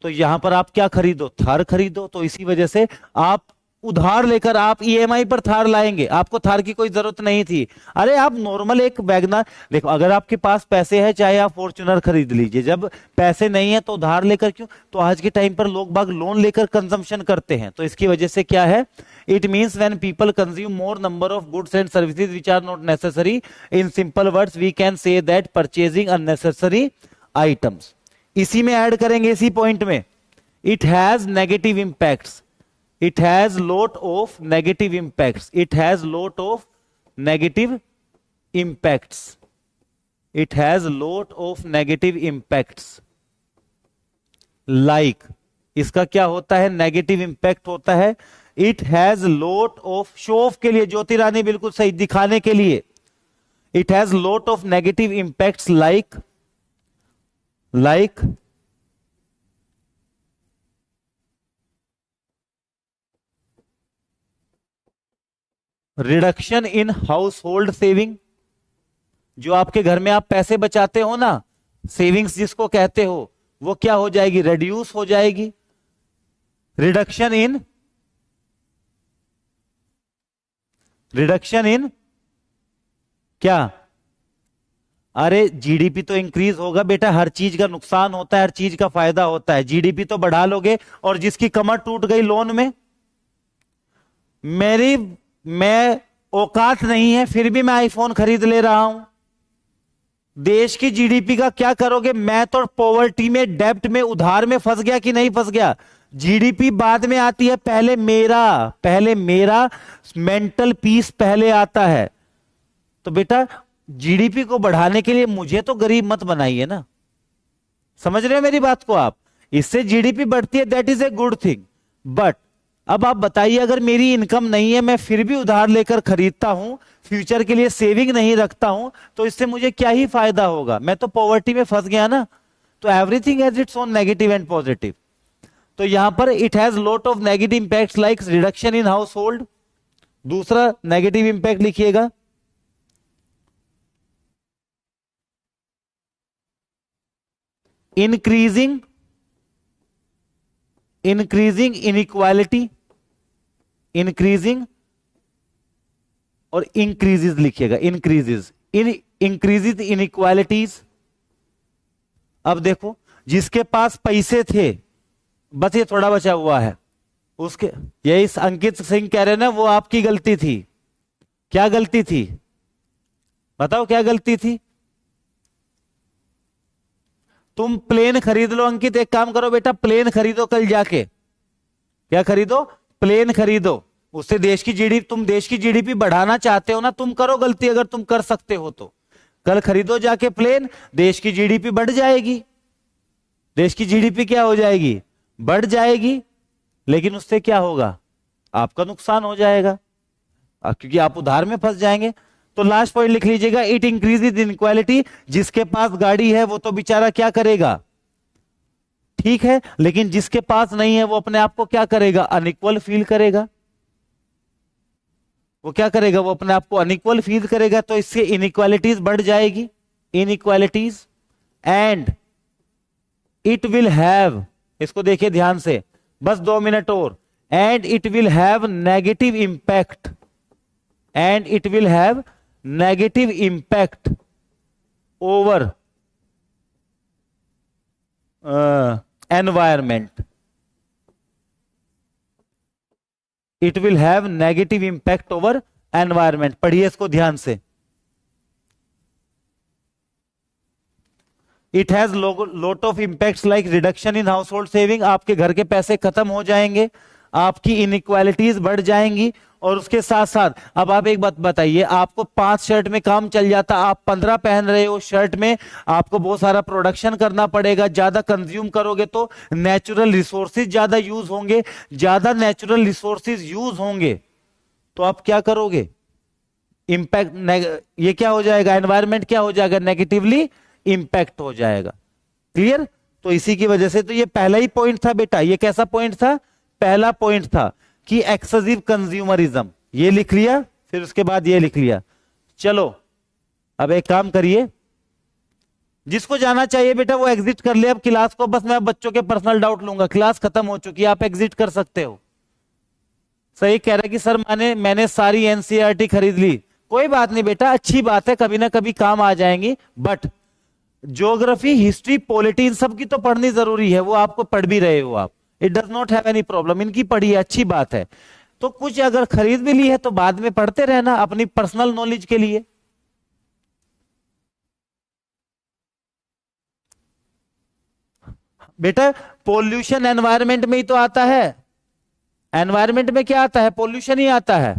तो यहां पर आप क्या खरीदो? थार खरीदो। तो इसी वजह से आप उधार लेकर आप ईएमआई पर थार लाएंगे, आपको थार की कोई जरूरत नहीं थी। अरे आप नॉर्मल एक वैगनर देखो, अगर आपके पास पैसे हैं चाहे आप फॉर्च्यूनर खरीद लीजिए, जब पैसे नहीं है तो उधार लेकर क्यों? तो आज के टाइम पर लोग बाग लोन लेकर कंजम्पशन करते हैं, तो इसकी वजह से क्या है? It means when people consume more number of goods and services which are not necessary, in simple words we can say that purchasing unnecessary items. इसी में ऐड करेंगे, इसी पॉइंट में, it has negative impacts, it has lot of negative impacts, it has lot of negative impacts, it has lot of negative impacts, like इसका क्या होता है? Negative impact होता है। It has lot of, show off के लिए, ज्योति रानी बिल्कुल सही, दिखाने के लिए, it has lot of negative impacts like reduction in house hold saving. जो आपके घर में आप पैसे बचाते हो ना, सेविंग्स जिसको कहते हो, वो क्या हो जाएगी? रिड्यूस हो जाएगी। रिडक्शन इन क्या? अरे जीडीपी तो इंक्रीज होगा बेटा, हर चीज का नुकसान होता है, हर चीज का फायदा होता है। जीडीपी तो बढ़ा लोगे, और जिसकी कमर टूट गई लोन में, मैं औकात नहीं है फिर भी मैं आईफोन खरीद ले रहा हूं, देश की जीडीपी का क्या करोगे? मैं तो पॉवर्टी में, डेब्ट में, उधार में फंस गया कि नहीं फंस गया? जीडीपी बाद में आती है, पहले मेरा मेंटल पीस पहले आता है। तो बेटा जीडीपी को बढ़ाने के लिए मुझे तो गरीब मत बनाइए ना, समझ रहे हो मेरी बात को आप? इससे जीडीपी बढ़ती है, that is a good thing. But अब आप बताइए, अगर मेरी इनकम नहीं है, मैं फिर भी उधार लेकर खरीदता हूं, फ्यूचर के लिए सेविंग नहीं रखता हूं, तो इससे मुझे क्या ही फायदा होगा? मैं तो पॉवर्टी में फंस गया ना। तो everything has its own negative and positive. तो यहां पर it has lot of negative impacts like reduction in house hold. दूसरा नेगेटिव इंपैक्ट लिखिएगा, इंक्रीजिंग इनइक्वालिटी, इंक्रीजिंग और इंक्रीजेज लिखिएगा, इंक्रीजेज इनइक्वालिटीज। अब देखो, जिसके पास पैसे थे, बस ये थोड़ा बचा हुआ है, उसके, यही अंकित सिंह कह रहे हैं ना, वो आपकी गलती थी। क्या गलती थी? बताओ क्या गलती थी? तुम प्लेन खरीद लो अंकित, एक काम करो बेटा, प्लेन खरीदो कल जाके। क्या खरीदो? प्लेन खरीदो, उससे तुम देश की जीडीपी बढ़ाना चाहते हो ना, तुम करो गलती, अगर तुम कर सकते हो तो कल खरीदो जाके प्लेन, देश की जीडीपी बढ़ जाएगी। देश की जीडीपी क्या हो जाएगी? बढ़ जाएगी। लेकिन उससे क्या होगा? आपका नुकसान हो जाएगा, क्योंकि आप उधार में फंस जाएंगे। तो लास्ट पॉइंट लिख लीजिएगा, इट इंक्रीजेज इनइक्वालिटी। जिसके पास गाड़ी है वो तो बेचारा क्या करेगा? ठीक है, लेकिन जिसके पास नहीं है वो अपने आप को क्या करेगा? अनइक्वल फील करेगा। वो क्या करेगा? वो अपने आप को अनइक्वल फील करेगा। तो इससे इनइक्वालिटीज बढ़ जाएगी, inequalities. And it will have, इसको देखिए ध्यान से, बस 2 मिनट और, and it will have negative impact, and it will have negative impact over environment. It will have negative impact over environment. पढ़िए इसको ध्यान से। It has lot of impacts like reduction in house hold saving. आपके घर के पैसे खत्म हो जाएंगे, आपकी इनइक्वालिटीज बढ़ जाएंगी, और उसके साथ साथ अब आप एक बात बताइए, आपको 5 शर्ट में काम चल जाता, आप 15 पहन रहे हो शर्ट में, आपको बहुत सारा प्रोडक्शन करना पड़ेगा, ज्यादा कंज्यूम करोगे तो नेचुरल रिसोर्सेज ज्यादा यूज होंगे, ज्यादा नेचुरल रिसोर्सेज यूज होंगे तो आप क्या करोगे, इंपैक्ट, ये क्या हो जाएगा, एनवायरमेंट क्या हो जाएगा, नेगेटिवली इंपैक्ट हो जाएगा। क्लियर? तो इसी की वजह से तो ये पहला ही पॉइंट था बेटा, ये कैसा पॉइंट था, पहला पॉइंट था कि एक्सेसिव कंज्यूमरिज्म, ये लिख लिया, फिर उसके बाद ये लिख लिया। चलो अब एक काम करिए, जिसको जाना चाहिए बेटा वो एग्जिट कर ले अब क्लास को, बस मैं बच्चों के पर्सनल डाउट लूंगा, क्लास खत्म हो चुकी है, आप एग्जिट कर सकते हो। सही कह रहा है कि सर मैंने सारी एनसीईआरटी खरीद ली, कोई बात नहीं बेटा, अच्छी बात है, कभी ना कभी काम आ जाएंगी, बट ज्योग्राफी, हिस्ट्री, पॉलिटी, इन सब की तो पढ़नी जरूरी है, वो आपको पढ़ भी रहे हो आप, it does not have any problem, इनकी पढ़ी है, अच्छी बात है। तो कुछ अगर खरीद भी ली है तो बाद में पढ़ते रहना अपनी पर्सनल नॉलेज के लिए। बेटा पोल्यूशन एनवायरमेंट में ही तो आता है, एनवायरमेंट में क्या आता है, पोल्यूशन ही आता है।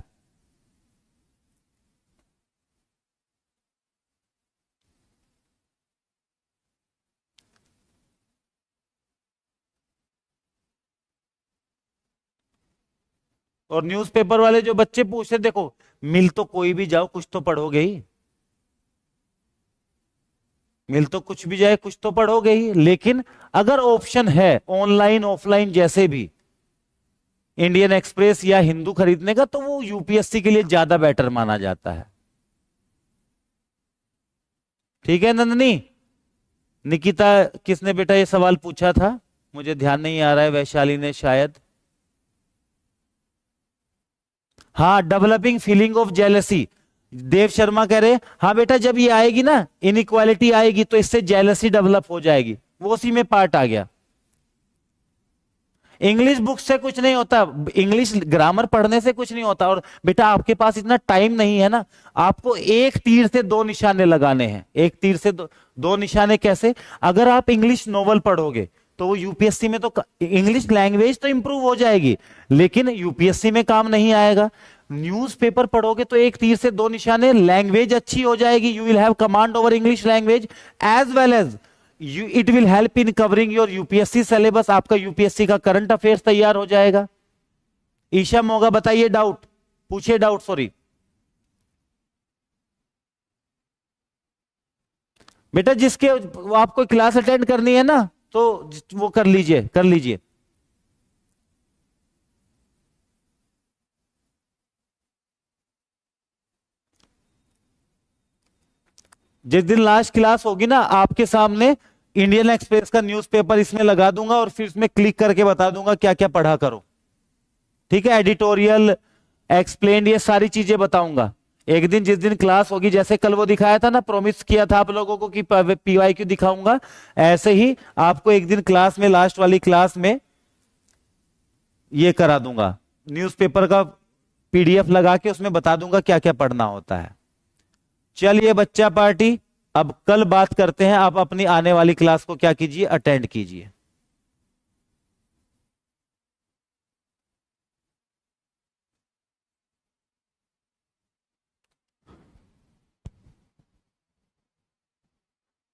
और न्यूज़पेपर वाले जो बच्चे पूछते, देखो मिल तो कोई भी जाओ कुछ तो पढ़ोगे ही, मिल तो कुछ भी जाए कुछ तो पढ़ोगे ही, लेकिन अगर ऑप्शन है ऑनलाइन ऑफलाइन जैसे भी इंडियन एक्सप्रेस या हिंदू खरीदने का, तो वो यूपीएससी के लिए ज्यादा बेटर माना जाता है। ठीक है नंदनी? निकिता, किसने बेटा ये सवाल पूछा था, मुझे ध्यान नहीं आ रहा है, वैशाली ने शायद, हाँ developing feeling of jealousy, Dev Sharma कह रहे हाँ बेटा जब ये आएगी ना, इनइक्वालिटी आएगी तो इससे जेलसी डेवलप हो जाएगी, वो उसी में पार्ट आ गया। इंग्लिश बुक से कुछ नहीं होता, इंग्लिश ग्रामर पढ़ने से कुछ नहीं होता, और बेटा आपके पास इतना टाइम नहीं है ना, आपको एक तीर से दो निशाने लगाने हैं, एक तीर से दो निशाने कैसे, अगर आप इंग्लिश नोवेल पढ़ोगे तो वो यूपीएससी में तो, इंग्लिश लैंग्वेज तो इंप्रूव हो जाएगी लेकिन यूपीएससी में काम नहीं आएगा। न्यूज़पेपर पढ़ोगे तो एक तीर से दो निशाने, लैंग्वेज अच्छी हो जाएगी, you will have command over English language as well as it will help in covering your UPSC syllabus, आपका यूपीएससी का करंट अफेयर्स तैयार हो जाएगा। ईशा मोगा बताइए डाउट, पूछिए डाउट, सॉरी बेटा, जिसके आपको क्लास अटेंड करनी है ना तो वो कर लीजिए, कर लीजिए। जिस दिन लास्ट क्लास होगी ना आपके सामने इंडियन एक्सप्रेस का न्यूज़पेपर इसमें लगा दूंगा और फिर इसमें क्लिक करके बता दूंगा क्या क्या पढ़ा करो, ठीक है, एडिटोरियल, एक्सप्लेन, ये सारी चीजें बताऊंगा। एक दिन जिस दिन क्लास होगी, जैसे कल वो दिखाया था ना, प्रॉमिस किया था आप लोगों को कि पीवाईक्यू दिखाऊंगा, ऐसे ही आपको एक दिन क्लास में, लास्ट वाली क्लास में ये करा दूंगा, न्यूज़पेपर का पीडीएफ लगा के उसमें बता दूंगा क्या क्या पढ़ना होता है। चलिए बच्चा पार्टी, अब कल बात करते हैं, आप अपनी आने वाली क्लास को क्या कीजिए, अटेंड कीजिए।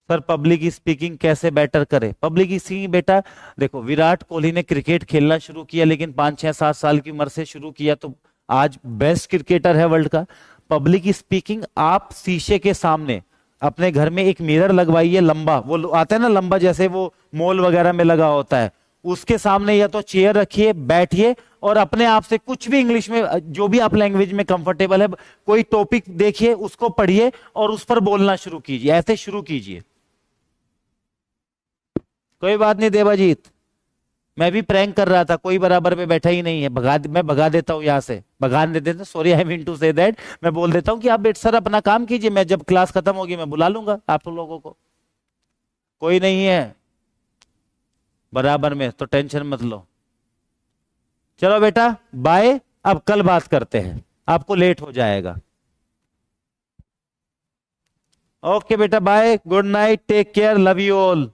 सर पब्लिक स्पीकिंग कैसे बेटर करे, पब्लिक स्पीकिंग बेटा देखो, विराट कोहली ने क्रिकेट खेलना शुरू किया लेकिन 5 6 7 साल की उम्र से शुरू किया, तो आज बेस्ट क्रिकेटर है वर्ल्ड का। पब्लिक स्पीकिंग आप शीशे के सामने अपने घर में एक मिरर लगवाइए, लंबा वो आता है ना, लंबा जैसे वो मॉल वगैरह में लगा होता है, उसके सामने या तो चेयर रखिए, बैठिए और अपने आप से कुछ भी इंग्लिश में, जो भी आप लैंग्वेज में कंफर्टेबल है, कोई टॉपिक देखिए, उसको पढ़िए और उस पर बोलना शुरू कीजिए, ऐसे शुरू कीजिए। कोई बात नहीं देवाजीत, मैं भी प्रैंक कर रहा था, कोई बराबर में बैठा ही नहीं है, मैं भगा देता हूँ यहाँ से, भगा देते हैं, sorry I mean to say that, मैं बोल देता हूँ कि आप बेट सर अपना काम कीजिए, मैं जब क्लास खत्म होगी मैं बुला लूंगा आप लोगों को, कोई नहीं है बराबर में, तो टेंशन मत लो। चलो बेटा बाय, अब कल बात करते हैं, आपको लेट हो जाएगा। ओके बेटा bye, good night, take care, love you all.